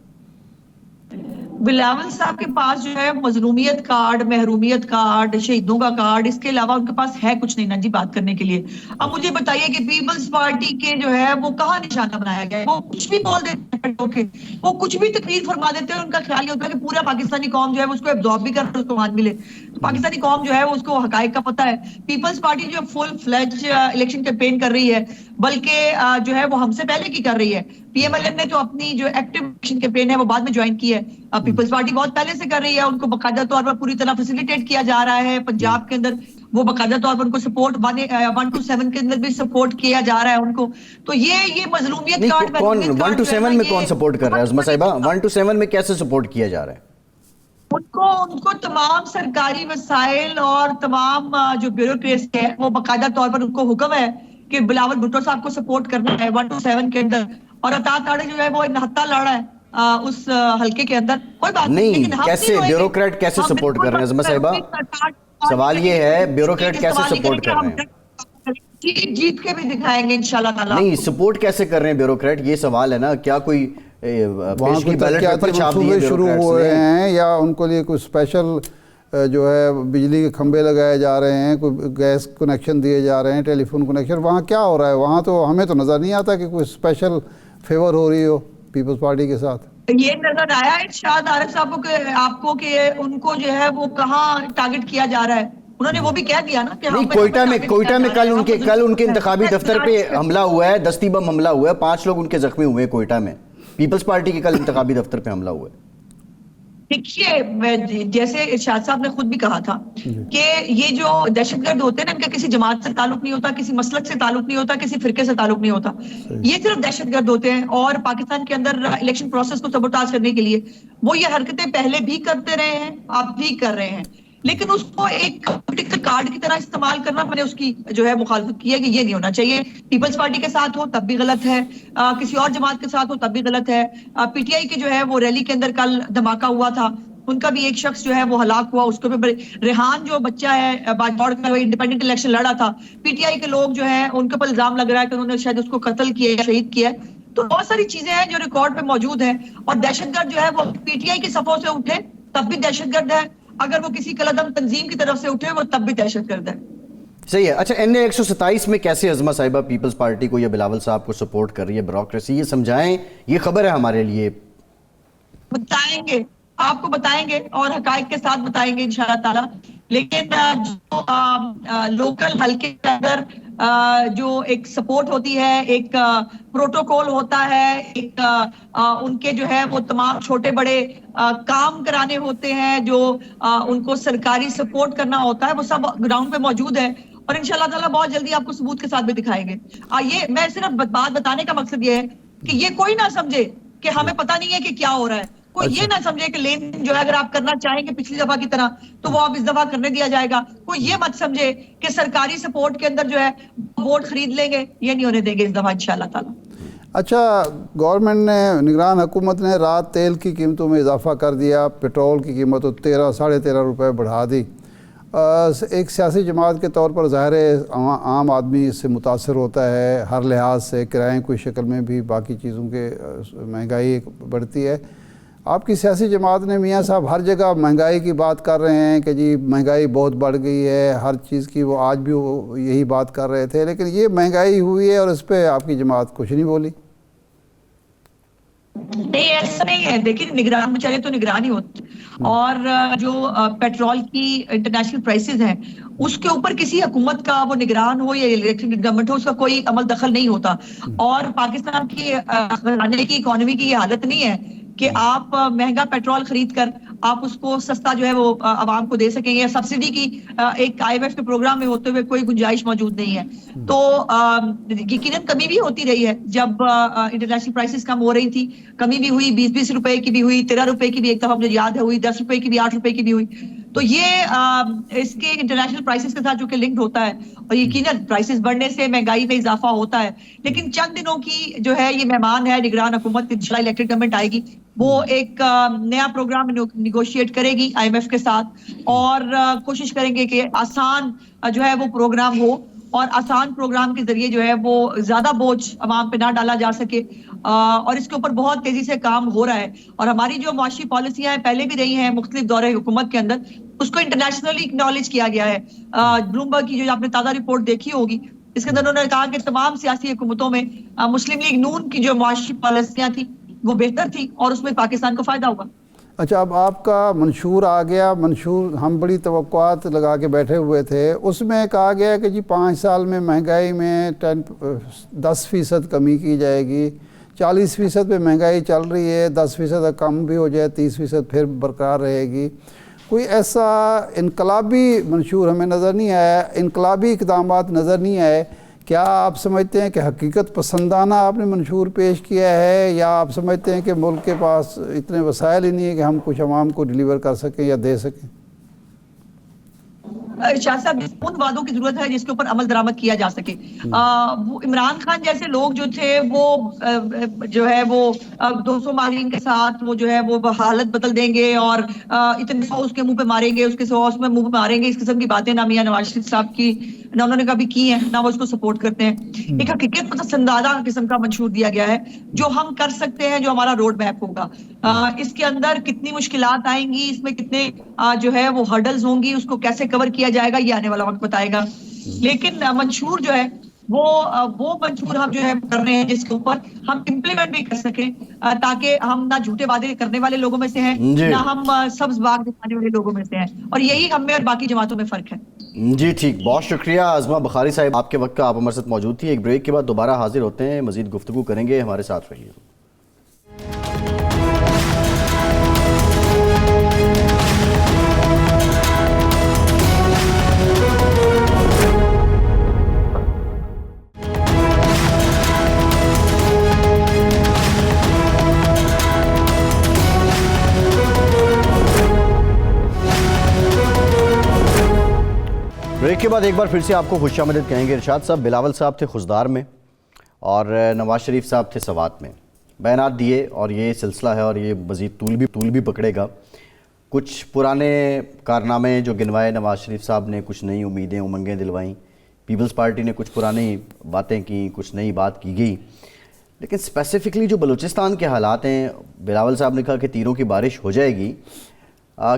بلاول صاحب کے پاس جو ہے مظلومیت کارڈ، محرومیت کارڈ، شہیدوں کا کارڈ، اس کے علاوہ ان کے پاس ہے کچھ نہیں نا جی بات کرنے کے لیے. اب مجھے بتائیے کہ پیپلز پارٹی کے جو ہے وہ کہاں نشانہ بنایا گیا ہے؟ وہ کچھ بھی بول دیتے ہیں، وہ کچھ بھی تقریر فرما دیتے ہیں. ان کا خیال یہ ہوتا ہے کہ پورا پاکستانی قوم جو ہے اس کو ابزارب بھی کر اس کو مان ملے. پاکستانی قوم جو ہے اس کو حقائق کا پتہ ہے. پیپلز پارٹی جو فل فلیج الیکشن کیمپین کر رہی ہے، بلکہ جو ہے وہ ہم سے پہلے کی کر رہی ہے. PMLN نے تو اپنی جو ایکٹیو الیکشن کیمپین ہے وہ بعد میں جوائن کی ہے. پیپلز پارٹی بہت پہلے سے کر رہی ہے، ان کو باقاعدہ طور پر پوری طرح فیسیلیٹیٹ کیا جا رہا ہے. پنجاب کے اندر وہ باقاعدہ طور پر ان کو سپورٹ 1 to 7 کے اندر بھی سپورٹ کیا جا رہا ہے ان کو. تو یہ مظلومیت کارڈ 1 to 7 میں کون سپورٹ کر رہا ہے عظمت صاحبہ؟ 1 to 7 میں کیسے سپورٹ کیا جا رہا ہے؟ ان کو تمام سرکاری وسائل اور تمام جو بیوروکریسی ہے وہ باقاعدہ طور پر ان کو حکم ہے کہ بلاول بھٹو صاحب کو سپورٹ کرنا ہے 1 to 7 کے اندر. اور عطا تاڑے جو ہے وہ نہتا لڑا ہے اس حلقے کے اندر. کوئی بات نہیں، کیسے بیوروکریٹ کیسے سپورٹ کر رہے ہیں عظمت صاحبہ؟ سوال یہ ہے بیوروکریٹ کیسے سپورٹ کر رہے ہیں؟ جیت کے بھی دکھائیں گے انشاءاللہ تعالی. نہیں، سپورٹ کیسے کر رہے ہیں بیوروکریٹ، یہ سوال ہے نا. کیا کوئی وہاں کوئی ترقیاتی منصوبے شروع ہوئے ہیں، یا ان کو لیے کوئی اسپیشل جو ہے بجلی کے کھمبے لگائے جا رہے ہیں، کوئی گیس کنیکشن دیے جا رہے ہیں، ٹیلی فون کنیکشن؟ وہاں کیا ہو رہا ہے؟ وہاں تو ہمیں تو نظر نہیں آتا کہ کوئی اسپیشل فیور ہو رہی ہو پیپلز پارٹی کے ساتھ. یہ نظر آیا ارشاد عارف صاحب کو کہ آپ کو کہ ان کو جو ہے وہ کہاں ٹارگٹ کیا جا رہا ہے. انہوں نے وہ بھی کہہ دیا نا کہ کوئٹہ میں کل ان کے انتخابی دفتر پہ حملہ ہوا ہے، دستی بم حملہ ہوا ہے، 5 لوگ ان کے زخمی ہوئے ہیں کوئٹہ میں. پیپلز پارٹی کے کل انتخابی دفتر پہ حملہ ہوا ہے. دیکھیے جیسے ارشاد صاحب نے خود بھی کہا تھا کہ یہ جو دہشت گرد ہوتے ہیں نا، ان کا کسی جماعت سے تعلق نہیں ہوتا، کسی مسلک سے تعلق نہیں ہوتا، کسی فرقے سے تعلق نہیں ہوتا. یہ صرف دہشت گرد ہوتے ہیں، اور پاکستان کے اندر الیکشن پروسیس کو سبوٹاج کرنے کے لیے وہ یہ حرکتیں پہلے بھی کرتے رہے ہیں، اب بھی کر رہے ہیں. لیکن اس کو ایک پولیٹیکل کارڈ کی طرح استعمال کرنا، میں نے اس کی جو ہے مخالفت کی ہے کہ یہ نہیں ہونا چاہیے. پیپلز پارٹی کے ساتھ ہو تب بھی غلط ہے، کسی اور جماعت کے ساتھ ہو تب بھی غلط ہے. PTI کے جو ہے وہ ریلی کے اندر کل دھماکہ ہوا تھا، ان کا بھی ایک شخص جو ہے وہ ہلاک ہوا. اس کو بھی ریحان جو بچہ ہے باجوڑ کا، انڈیپینڈنٹ الیکشن لڑا تھا. PTI کے لوگ جو ہے ان کے اوپر الزام لگ رہا ہے کہ انہوں نے شاید اس کو قتل کیا یا شہید کیا ہے. تو بہت ساری چیزیں ہیں جو ریکارڈ پہ موجود ہیں. اور دہشت گرد جو ہے وہ PTI کی صفوں سے اٹھے تب بھی دہشت گرد ہے, اگر وہ کسی کلعدم تنظیم کی طرف سے اٹھے وہ تب بھی دہشت گرد ہے. صحیح ہے. اچھا NA 127 میں کیسے عظمہ صاحبہ پیپلز پارٹی کو یا بلاول صاحب کو سپورٹ کر رہی ہے بیوروکریسی, یہ سمجھائیں, یہ خبر ہے ہمارے لیے. بتائیں گے, آپ کو بتائیں گے اور حقائق کے ساتھ بتائیں گے انشاءاللہ تعالی. لیکن جو لوکل حلقے کے اندر جو ایک سپورٹ ہوتی ہے, ایک پروٹوکول ہوتا ہے, ایک ان کے جو ہے وہ تمام چھوٹے بڑے کام کرانے ہوتے ہیں, جو ان کو سرکاری سپورٹ کرنا ہوتا ہے, وہ سب گراؤنڈ پہ موجود ہے. اور انشاءاللہ تعالی بہت جلدی آپ کو ثبوت کے ساتھ بھی دکھائیں گے. یہ میں صرف بات بتانے کا مقصد یہ ہے کہ یہ کوئی نہ سمجھے کہ ہمیں پتہ نہیں ہے کہ کیا ہو رہا ہے. کوئی یہ نہ سمجھے کہ لین جو ہے اگر آپ کرنا چاہیں گے پچھلی دفعہ کی طرح تو وہ آپ اس دفعہ کرنے دیا جائے گا. کوئی یہ مت سمجھے کہ سرکاری سپورٹ کے اندر جو ہے ووٹ خرید لیں گے, یہ نہیں ہونے دیں گے اس دفعہ انشاءاللہ تعالی. اچھا, گورنمنٹ نے, نگران حکومت نے رات تیل کی قیمتوں میں اضافہ کر دیا, پیٹرول کی قیمت 13-13.5 روپے بڑھا دی. ایک سیاسی جماعت کے طور پر ظاہر ہے عام آدمی اس سے متاثر ہوتا ہے, ہر لحاظ سے, کرائیں کوئی شکل میں بھی, باقی چیزوں کے مہنگائی بڑھتی ہے. آپ کی سیاسی جماعت نے میاں صاحب ہر جگہ مہنگائی کی بات کر رہے ہیں کہ جی مہنگائی بہت بڑھ گئی ہے, ہر چیز کی, وہ آج بھی وہ یہی بات کر رہے تھے, لیکن یہ مہنگائی ہوئی ہے اور اس پہ آپ کی جماعت کچھ نہیں بولی. نہیں, ایسا نہیں ہے. دیکھیں نگران بچارے تو نگران ہی ہوتے, اور جو پیٹرول کی انٹرنیشنل پرائسز ہیں اس کے اوپر کسی حکومت کا, وہ نگران ہو یا الیکٹڈ گورنمنٹ ہو, اس کا کوئی عمل دخل نہیں ہوتا. اور پاکستان کی خزانے کی اکانومی کی یہ حالت نہیں ہے کہ آپ مہنگا پیٹرول خرید کر آپ اس کو سستا جو ہے وہ عوام کو دے سکیں, یا سبسڈی کی ایک IMF کے پروگرام میں ہوتے ہوئے کوئی گنجائش موجود نہیں ہے. تو یقیناً کمی بھی ہوتی رہی ہے, جب انٹرنیشنل پرائسز کم ہو رہی تھی کمی بھی ہوئی, 20 روپے کی بھی ہوئی, 13 روپے کی بھی ایک دفعہ مجھے یاد ہے ہوئی, 10 روپے کی بھی, 8 روپے کی بھی ہوئی. تو یہ اس کے انٹرنیشنل پرائسز کے ساتھ جو کہ لنکڈ ہوتا ہے, اور یقیناً پرائسز بڑھنے سے مہنگائی میں اضافہ ہوتا ہے. لیکن چند دنوں کی جو ہے یہ مہمان ہے نگران حکومت, انشاءاللہ الیکٹڈ گورنمنٹ آئے گی, وہ ایک نیا پروگرام نیگوشیٹ کرے گی IMF کے ساتھ, اور کوشش کریں گے کہ آسان جو ہے وہ پروگرام ہو, اور آسان پروگرام کے ذریعے جو ہے وہ زیادہ بوجھ عوام پہ نہ ڈالا جا سکے. اور اس کے اوپر بہت تیزی سے کام ہو رہا ہے. اور ہماری جو معاشی پالیسیاں ہیں پہلے بھی رہی ہیں مختلف دورے حکومت کے اندر, اس کو انٹرنیشنلی اکنالج کیا گیا ہے. بلومبرگ کی جو آپ نے تازہ رپورٹ دیکھی ہوگی, اس کے اندر انہوں نے کہا کہ تمام سیاسی حکومتوں میں مسلم لیگ نون کی جو معاشی پالیسیاں تھیں وہ بہتر تھی, اور اس میں پاکستان کو فائدہ ہوا. اچھا, اب آپ کا منشور آ گیا. منشور ہم بڑی توقعات لگا کے بیٹھے ہوئے تھے, اس میں کہا گیا کہ جی 5 سال میں مہنگائی میں 10% کمی کی جائے گی, 40% پہ مہنگائی چل رہی ہے, 10% کم بھی ہو جائے, 30% پھر برقرار رہے گی. کوئی ایسا انقلابی منشور ہمیں نظر نہیں آیا, انقلابی اقدامات نظر نہیں آئے. کیا آپ سمجھتے ہیں کہ حقیقت پسندانہ آپ نے منشور پیش کیا ہے, یا آپ سمجھتے ہیں کہ ملک کے پاس اتنے وسائل ہی نہیں ہے کہ ہم کچھ عوام کو ڈیلیور کر سکیں یا دے سکیں؟ شاہ صاحب, ان وعدوں کی ضرورت ہے جس کے اوپر عمل درآمد کیا جا سکے. وہ عمران خان جیسے لوگ جو تھے وہ جو ہے وہ 200 ماہرین کے ساتھ وہ جو ہے وہ حالت بدل دیں گے, اور اتنے اس کے منہ پہ ماریں گے, اس کے سوا اس میں منہ پہ ماریں گے, اس قسم کی باتیں نہ میاں نواز شریف صاحب کی نہ انہوں نے کبھی کی ہیں, نہ وہ اس کو سپورٹ کرتے ہیں. ایک حقیقت پسندانہ قسم کا منشور دیا گیا ہے جو ہم کر سکتے ہیں, جو ہمارا روڈ میپ ہوگا. اس کے اندر کتنی مشکلات آئیں گی, اس میں کتنے جو ہے وہ ہرڈلز ہوں گی, اس کو کیسے کور کیا جائے گا, یہ آنے والا وقت بتائے گا. لیکن منشور جو ہے وہ منشور ہم جو ہے کر رہے ہیں جس کے اوپر ہم امپلیمنٹ بھی کر سکیں, تاکہ ہم نہ جھوٹے وعدے کرنے والے لوگوں میں سے ہیں, نہ ہم سبز باغ دکھانے والے لوگوں میں سے ہیں. اور یہی ہم میں اور باقی جماعتوں میں فرق ہے. جی ٹھیک, بہت شکریہ عظمہ بخاری صاحب, آپ کے وقت کا آپ ہمارے ساتھ موجود تھی. ایک بریک کے بعد دوبارہ حاضر ہوتے ہیں, مزید گفتگو کریں گے, ہمارے ساتھ رہیے. بریک کے بعد ایک بار پھر سے آپ کو خوش آمدید کہیں گے. ارشاد صاحب, بلاول صاحب تھے خضدار میں اور نواز شریف صاحب تھے سوات میں, بیانات دیے, اور یہ سلسلہ ہے اور یہ مزید طول بھی پکڑے گا. کچھ پرانے کارنامے جو گنوائے نواز شریف صاحب نے, کچھ نئی امیدیں امنگیں دلوائیں, پیپلز پارٹی نے کچھ پرانی باتیں کی, کچھ نئی بات کی گئی. لیکن اسپیسیفکلی جو بلوچستان کے حالات ہیں، بلاول صاحب نے کہا کہ تیروں کی بارش ہو جائے گی،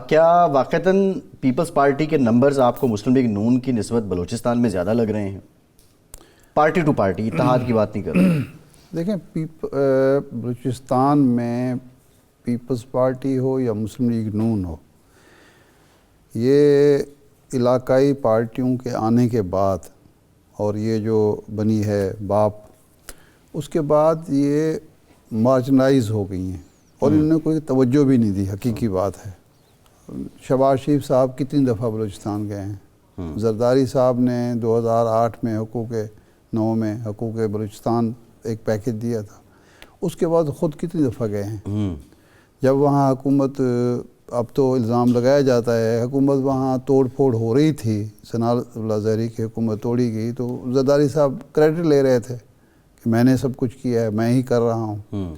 کیا واقعتاً پیپلز پارٹی کے نمبرز آپ کو مسلم لیگ نون کی نسبت بلوچستان میں زیادہ لگ رہے ہیں؟ پارٹی ٹو پارٹی، اتحاد کی بات نہیں کر رہے. دیکھیں بلوچستان میں پیپلز پارٹی ہو یا مسلم لیگ نون ہو، یہ علاقائی پارٹیوں کے آنے کے بعد اور یہ جو بنی ہے باپ، اس کے بعد یہ مارجنائز ہو گئی ہیں اور انہوں نے کوئی توجہ بھی نہیں دی. حقیقی بات ہے. شہباز شریف صاحب کتنی دفعہ بلوچستان گئے ہیں؟ زرداری صاحب نے 2008 میں حقوق بلوچستان ایک پیکج دیا تھا. اس کے بعد خود کتنی دفعہ گئے ہیں؟ جب وہاں حکومت، اب تو الزام لگایا جاتا ہے حکومت وہاں توڑ پھوڑ ہو رہی تھی، ثناء اللہ زہری کی حکومت توڑی گئی، تو زرداری صاحب کریڈٹ لے رہے تھے کہ میں نے سب کچھ کیا ہے، میں ہی کر رہا ہوں.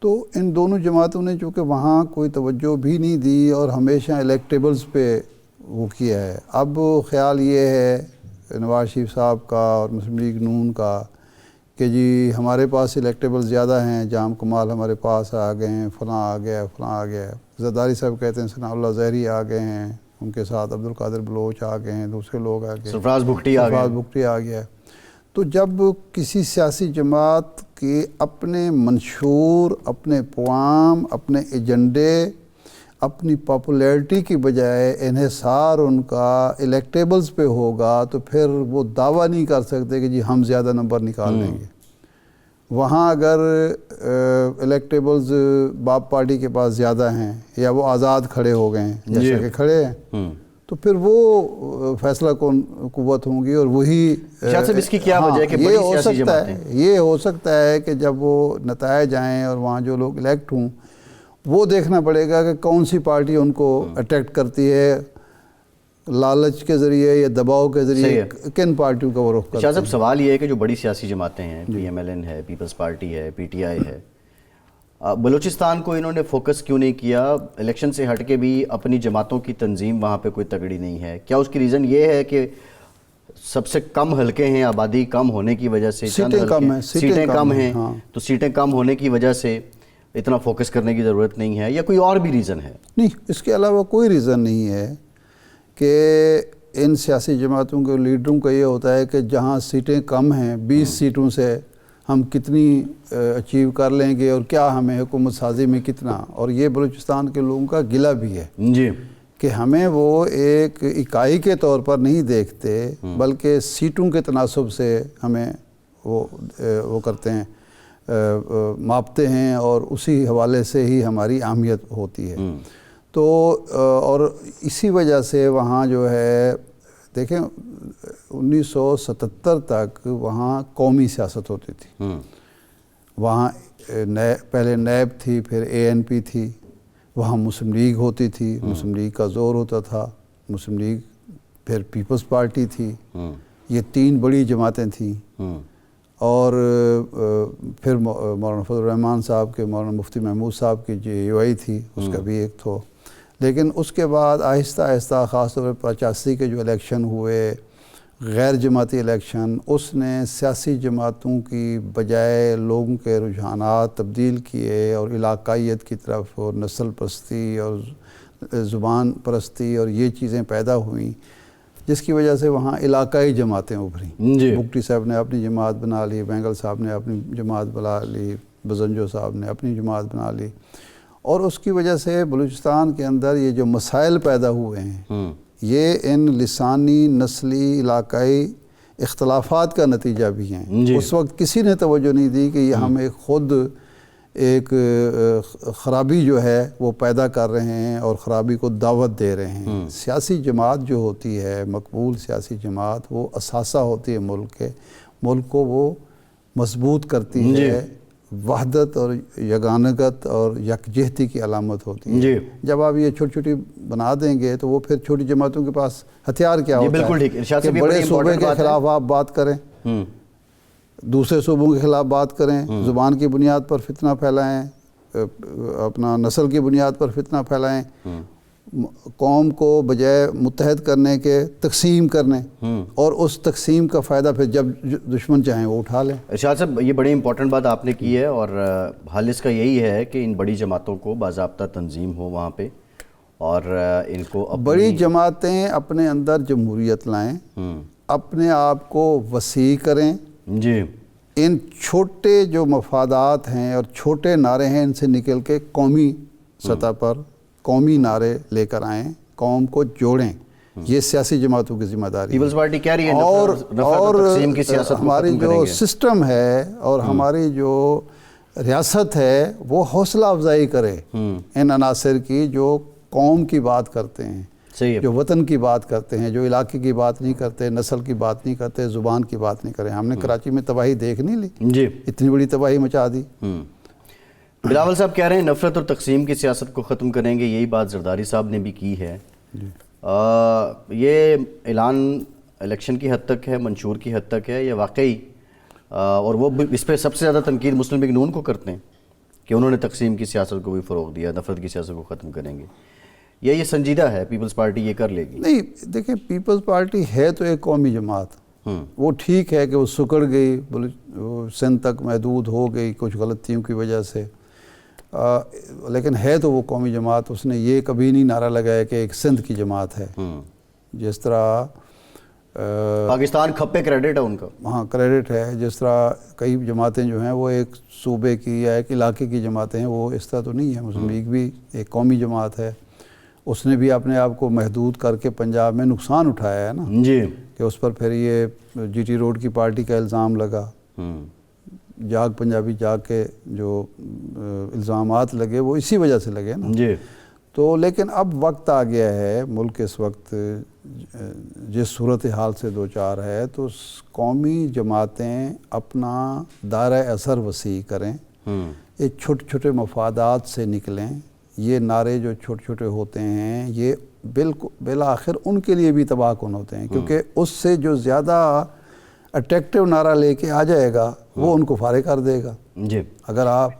تو ان دونوں جماعتوں نے چونکہ وہاں کوئی توجہ بھی نہیں دی اور ہمیشہ الیکٹیبلز پہ وہ کیا ہے. اب خیال یہ ہے نواز شریف صاحب کا اور مسلم لیگ نون کا کہ جی ہمارے پاس الیکٹیبل زیادہ ہیں، جام کمال ہمارے پاس آ گئے ہیں، فلاں آ گیا فلاں آ گیا. زرداری صاحب کہتے ہیں ثناء اللہ زہری آ گئے ہیں، ان کے ساتھ عبدالقادر بلوچ آ گئے ہیں، دوسرے لوگ آ گئے، سرفراز بھگٹی آ گیا. تو جب کسی سیاسی جماعت کے اپنے منشور، اپنے پروگرام، اپنے ایجنڈے، اپنی پاپولیرٹی کی بجائے انحصار ان کا الیکٹیبلز پہ ہوگا تو پھر وہ دعویٰ نہیں کر سکتے کہ جی ہم زیادہ نمبر نکال لیں گے. وہاں اگر الیکٹیبلز باپ پارٹی کے پاس زیادہ ہیں یا وہ آزاد کھڑے ہو گئے ہیں جیسا کہ کھڑے ہیں، تو پھر وہ فیصلہ کون قوت ہوں گی اور وہی اس کی کیا وجہ ہے کہ بڑی سیاسی جماعتیں، یہ ہو سکتا ہے کہ جب وہ نتائج آئیں اور وہاں جو لوگ الیکٹ ہوں وہ دیکھنا پڑے گا کہ کون سی پارٹی ان کو اٹیکٹ کرتی ہے، لالچ کے ذریعے یا دباؤ کے ذریعے کن پارٹیوں کا وہ رخ کرتی ہے. صاحب سوال یہ ہے کہ جو بڑی سیاسی جماعتیں ہیں، پی ایم ایل این ہے، پیپلز پارٹی ہے، پی ٹی آئی ہے، بلوچستان کو انہوں نے فوکس کیوں نہیں کیا؟ الیکشن سے ہٹ کے بھی اپنی جماعتوں کی تنظیم وہاں پہ کوئی تگڑی نہیں ہے. کیا اس کی ریزن یہ ہے کہ سب سے کم حلقے ہیں، آبادی کم ہونے کی وجہ سے، سیٹیں کم ہیں، تو سیٹیں کم ہونے کی وجہ سے اتنا فوکس کرنے کی ضرورت نہیں ہے، یا کوئی اور بھی ریزن ہے؟ نہیں، اس کے علاوہ کوئی ریزن نہیں ہے. کہ ان سیاسی جماعتوں کے لیڈروں کا یہ ہوتا ہے کہ جہاں سیٹیں کم ہیں، 20 سیٹوں سے ہم کتنی اچیو کر لیں گے اور کیا ہمیں حکومت سازی میں کتنا. اور یہ بلوچستان کے لوگوں کا گلہ بھی ہے جی کہ ہمیں وہ ایک اکائی کے طور پر نہیں دیکھتے بلکہ سیٹوں کے تناسب سے ہمیں وہ کرتے ہیں، ماپتے ہیں، اور اسی حوالے سے ہی ہماری اہمیت ہوتی ہے. تو اور اسی وجہ سے وہاں جو ہے دیکھیں 1977 تک وہاں قومی سیاست ہوتی تھی. وہاں پہلے نیب تھی، پھر اے این پی تھی، وہاں مسلم لیگ ہوتی تھی، مسلم لیگ کا زور ہوتا تھا، مسلم لیگ، پھر پیپلز پارٹی تھی. یہ 3 بڑی جماعتیں تھیں. اور پھر مولانا فضل الرحمان صاحب کے، مولانا مفتی محمود صاحب کی جے یو آئی تھی، اس کا بھی ایک تھو. لیکن اس کے بعد آہستہ آہستہ خاص طور پر 85 کے جو الیکشن ہوئے، غیر جماعتی الیکشن، اس نے سیاسی جماعتوں کی بجائے لوگوں کے رجحانات تبدیل کیے اور علاقائیت کی طرف اور نسل پرستی اور زبان پرستی اور یہ چیزیں پیدا ہوئیں، جس کی وجہ سے وہاں علاقائی جماعتیں ابھریں. بگٹی صاحب نے اپنی جماعت بنا لی، بینگل صاحب نے اپنی جماعت بنا لی، بزنجو صاحب نے اپنی جماعت بنا لی. اور اس کی وجہ سے بلوچستان کے اندر یہ جو مسائل پیدا ہوئے ہیں یہ ان لسانی، نسلی، علاقائی اختلافات کا نتیجہ بھی ہیں. اس وقت کسی نے توجہ نہیں دی کہ یہ ہم خود ایک خرابی جو ہے وہ پیدا کر رہے ہیں اور خرابی کو دعوت دے رہے ہیں. سیاسی جماعت جو ہوتی ہے، مقبول سیاسی جماعت، وہ اثاثہ ہوتی ہے ملک کو وہ مضبوط کرتی ہے، وحدت اور یگانگت اور یکجہتی کی علامت ہوتی ہے. جب آپ یہ چھوٹی چھوٹی بنا دیں گے تو وہ پھر چھوٹی جماعتوں کے پاس ہتھیار کیا ہوتا ہے کہ بڑے صوبے کے خلاف آپ بات کریں، دوسرے صوبوں کے خلاف بات کریں، زبان کی بنیاد پر فتنہ پھیلائیں، اپنا نسل کی بنیاد پر فتنہ پھیلائیں. قوم کو بجائے متحد کرنے کے تقسیم کرنے، اور اس تقسیم کا فائدہ پھر جب دشمن چاہیں وہ اٹھا لیں۔ ارشاد صاحب، یہ بڑی امپورٹنٹ بات آپ نے کی ہے، اور حل اس کا یہی ہے کہ ان بڑی جماعتوں کو باضابطہ تنظیم ہو وہاں پہ، اور ان کو بڑی جماعتیں اپنے اندر جمہوریت لائیں، اپنے آپ کو وسیع کریں، جی، ان چھوٹے جو مفادات ہیں اور چھوٹے نعرے ہیں ان سے نکل کے قومی سطح پر قومی نعرے لے کر آئیں، قوم کو جوڑیں۔ یہ سیاسی جماعتوں کی ذمہ داری پیپلز پارٹی کہہ رہی ہے اور تقسیم کی سیاست کو ہماری ختم جو کریں گے۔ سسٹم ہے اور ہماری جو ریاست ہے وہ حوصلہ افزائی کرے ان عناصر کی جو قوم کی بات کرتے ہیں، صحیح ہے، جو وطن کی بات کرتے ہیں، جو علاقے کی بات نہیں کرتے، نسل کی بات نہیں کرتے، زبان کی بات نہیں کریں۔ ہم نے کراچی میں تباہی دیکھ نہیں لی، جی، اتنی بڑی تباہی مچا دی۔ بلاول صاحب کہہ رہے ہیں نفرت اور تقسیم کی سیاست کو ختم کریں گے، یہی بات زرداری صاحب نے بھی کی ہے۔ یہ اعلان الیکشن کی حد تک ہے، منشور کی حد تک ہے، یا واقعی اور وہ اس پہ سب سے زیادہ تنقید مسلم لیگ نون کو کرتے ہیں کہ انہوں نے تقسیم کی سیاست کو بھی فروغ دیا، نفرت کی سیاست کو ختم کریں گے، یا یہ سنجیدہ ہے پیپلز پارٹی یہ کر لے گی؟ نہیں، دیکھیں پیپلز پارٹی ہے تو ایک قومی جماعت، وہ ٹھیک ہے کہ وہ سکڑ گئی، سندھ تک محدود ہو گئی کچھ غلطیوں کی وجہ سے، لیکن ہے تو وہ قومی جماعت۔ اس نے یہ کبھی نہیں نعرہ لگایا کہ ایک سندھ کی جماعت ہے، جس طرح پاکستان کھپے کریڈٹ ہے ان کا، وہاں کریڈٹ ہے، جس طرح کئی جماعتیں جو ہیں وہ ایک صوبے کی یا ایک علاقے کی جماعتیں ہیں، وہ اس طرح تو نہیں ہے۔ مسلم لیگ بھی ایک قومی جماعت ہے، اس نے بھی اپنے آپ کو محدود کر کے پنجاب میں نقصان اٹھایا ہے نا، جی، کہ اس پر پھر یہ جی ٹی روڈ کی پارٹی کا الزام لگا، جاگ پنجابی جاگ کے جو الزامات لگے وہ اسی وجہ سے لگے نا۔ جی، تو لیکن اب وقت آ گیا ہے، ملک اس وقت جس صورتحال سے دوچار ہے، تو قومی جماعتیں اپنا دائرہ اثر وسیع کریں، ایک چھوٹے چھوٹے مفادات سے نکلیں۔ یہ نعرے جو چھوٹے چھوٹے ہوتے ہیں یہ بالآخر ان کے لیے بھی تباہ کن ہوتے ہیں، کیونکہ اس سے جو زیادہ اٹریکٹیو نعرہ لے کے آ جائے گا وہ ان کو فارغ کر دے گا۔ جی، اگر آپ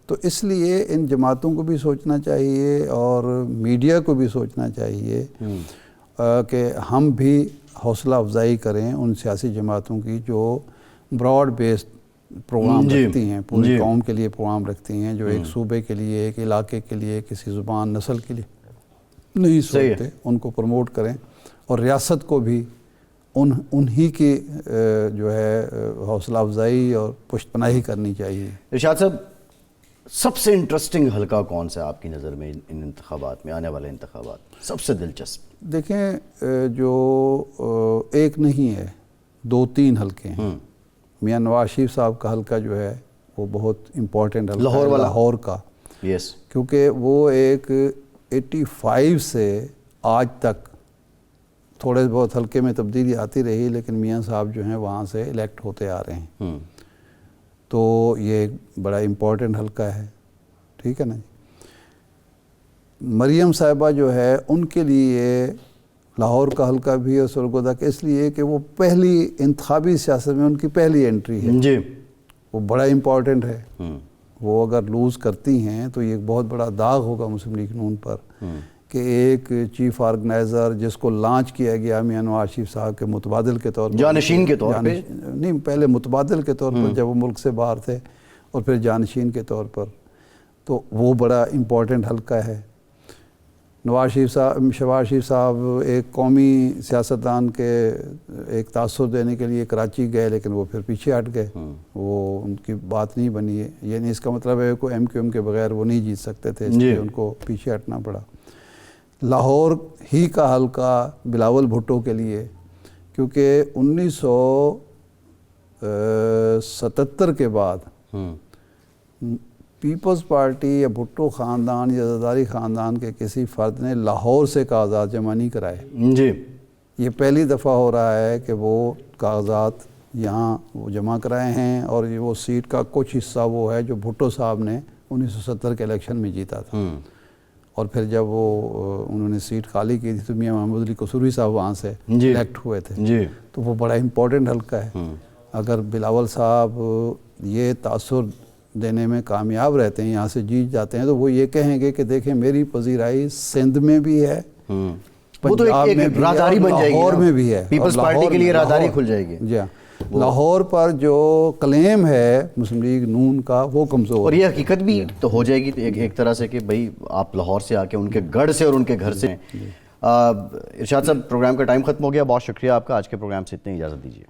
تو اس لیے ان جماعتوں کو بھی سوچنا چاہیے اور میڈیا کو بھی سوچنا چاہیے کہ ہم بھی حوصلہ افزائی کریں ان سیاسی جماعتوں کی جو براڈ بیسڈ پروگرام رکھتی ہیں، پوری قوم کے لیے پروگرام رکھتی ہیں، جو ایک صوبے کے لیے، ایک علاقے کے لیے، کسی زبان نسل کے لیے نہیں سوچتے، ان کو پروموٹ کریں، اور ریاست کو بھی انہی کی جو ہے حوصلہ افزائی اور پشت پناہی کرنی چاہیے۔ ارشاد صاحب، سب سے انٹرسٹنگ حلقہ کون سا ہے آپ کی نظر میں ان انتخابات میں، آنے والے انتخابات سب سے دلچسپ؟ دیکھیں، جو ایک نہیں ہے، 2-3 حلقے ہیں۔ میاں نواز شریف صاحب کا حلقہ جو ہے وہ بہت امپورٹنٹ حلقہ لاہور والا، لاہور کا، یس، کیونکہ وہ ایک 85 سے آج تک تھوڑے بہت حلقے میں تبدیلی آتی رہی، لیکن میاں صاحب جو ہیں وہاں سے الیکٹ ہوتے آ رہے ہیں، تو یہ ایک بڑا امپورٹنٹ حلقہ ہے، ٹھیک ہے نا۔ مریم صاحبہ جو ہے ان کے لیے لاہور کا حلقہ بھی ہے سرگودا کا، اس لیے کہ وہ پہلی انتخابی سیاست میں ان کی پہلی انٹری ہے، جی، وہ بڑا امپورٹنٹ ہے۔ وہ اگر لوز کرتی ہیں تو یہ ایک بہت بڑا داغ ہوگا مسلم لیگ نون پر، کہ ایک چیف آرگنائزر جس کو لانچ کیا گیا میاں نواز شریف صاحب کے متبادل کے طور پر، جانشین کے طور پہ، نہیں پہلے متبادل کے طور پر جب وہ ملک سے باہر تھے، اور پھر جانشین کے طور پر، تو وہ بڑا امپورٹنٹ حلقہ ہے۔ شہباز شریف صاحب ایک قومی سیاستدان کے ایک تاثر دینے کے لیے کراچی گئے، لیکن وہ پھر پیچھے ہٹ گئے، وہ ان کی بات نہیں بنی ہے، یعنی اس کا مطلب ہے کہ ایم کیو ایم کے بغیر وہ نہیں جیت سکتے تھے، اس لیے ان کو پیچھے ہٹنا پڑا۔ لاہور ہی کا حلقہ بلاول بھٹو کے لیے، کیونکہ 1977 کے بعد پیپلز پارٹی یا بھٹو خاندان یا زرداری خاندان کے کسی فرد نے لاہور سے کاغذات جمع نہیں کرائے۔ جی، یہ پہلی دفعہ ہو رہا ہے کہ وہ کاغذات یہاں وہ جمع کرائے ہیں، اور یہ وہ سیٹ کا کچھ حصہ وہ ہے جو بھٹو صاحب نے 1970 کے الیکشن میں جیتا تھا، اور پھر جب وہ انہوں نے سیٹ خالی کی تھی تو میاں محمود علی قصوری صاحب وہاں سے الیکٹ ہوئے تھے، تو وہ بڑا امپورٹنٹ حلقہ ہے۔ اگر بلاول صاحب یہ تاثر دینے میں کامیاب رہتے ہیں، یہاں سے جیت جاتے ہیں، تو وہ یہ کہیں گے کہ دیکھیں میری پذیرائی سندھ میں بھی ہے، وہ تو پنجاب ایک میں بھی ہے، راہداری بن جائے گی، لاہور میں بھی ہے، پیپلز اور پارٹی لاہور کے لیے میں، راہداری لاہور، کھل جائے گی جی ہاں، لاہور پر جو کلیم ہے مسلم لیگ نون کا وہ کمزور اور یہ حقیقت بھی تو ہو جائے گی ایک طرح سے کہ بھئی آپ لاہور سے آ کے ان کے گڑھ سے اور ان کے گھر سے ہیں۔ ارشاد صاحب، پروگرام کا ٹائم ختم ہو گیا، بہت شکریہ آپ کا، آج کے پروگرام سے اتنے اجازت دیجیے۔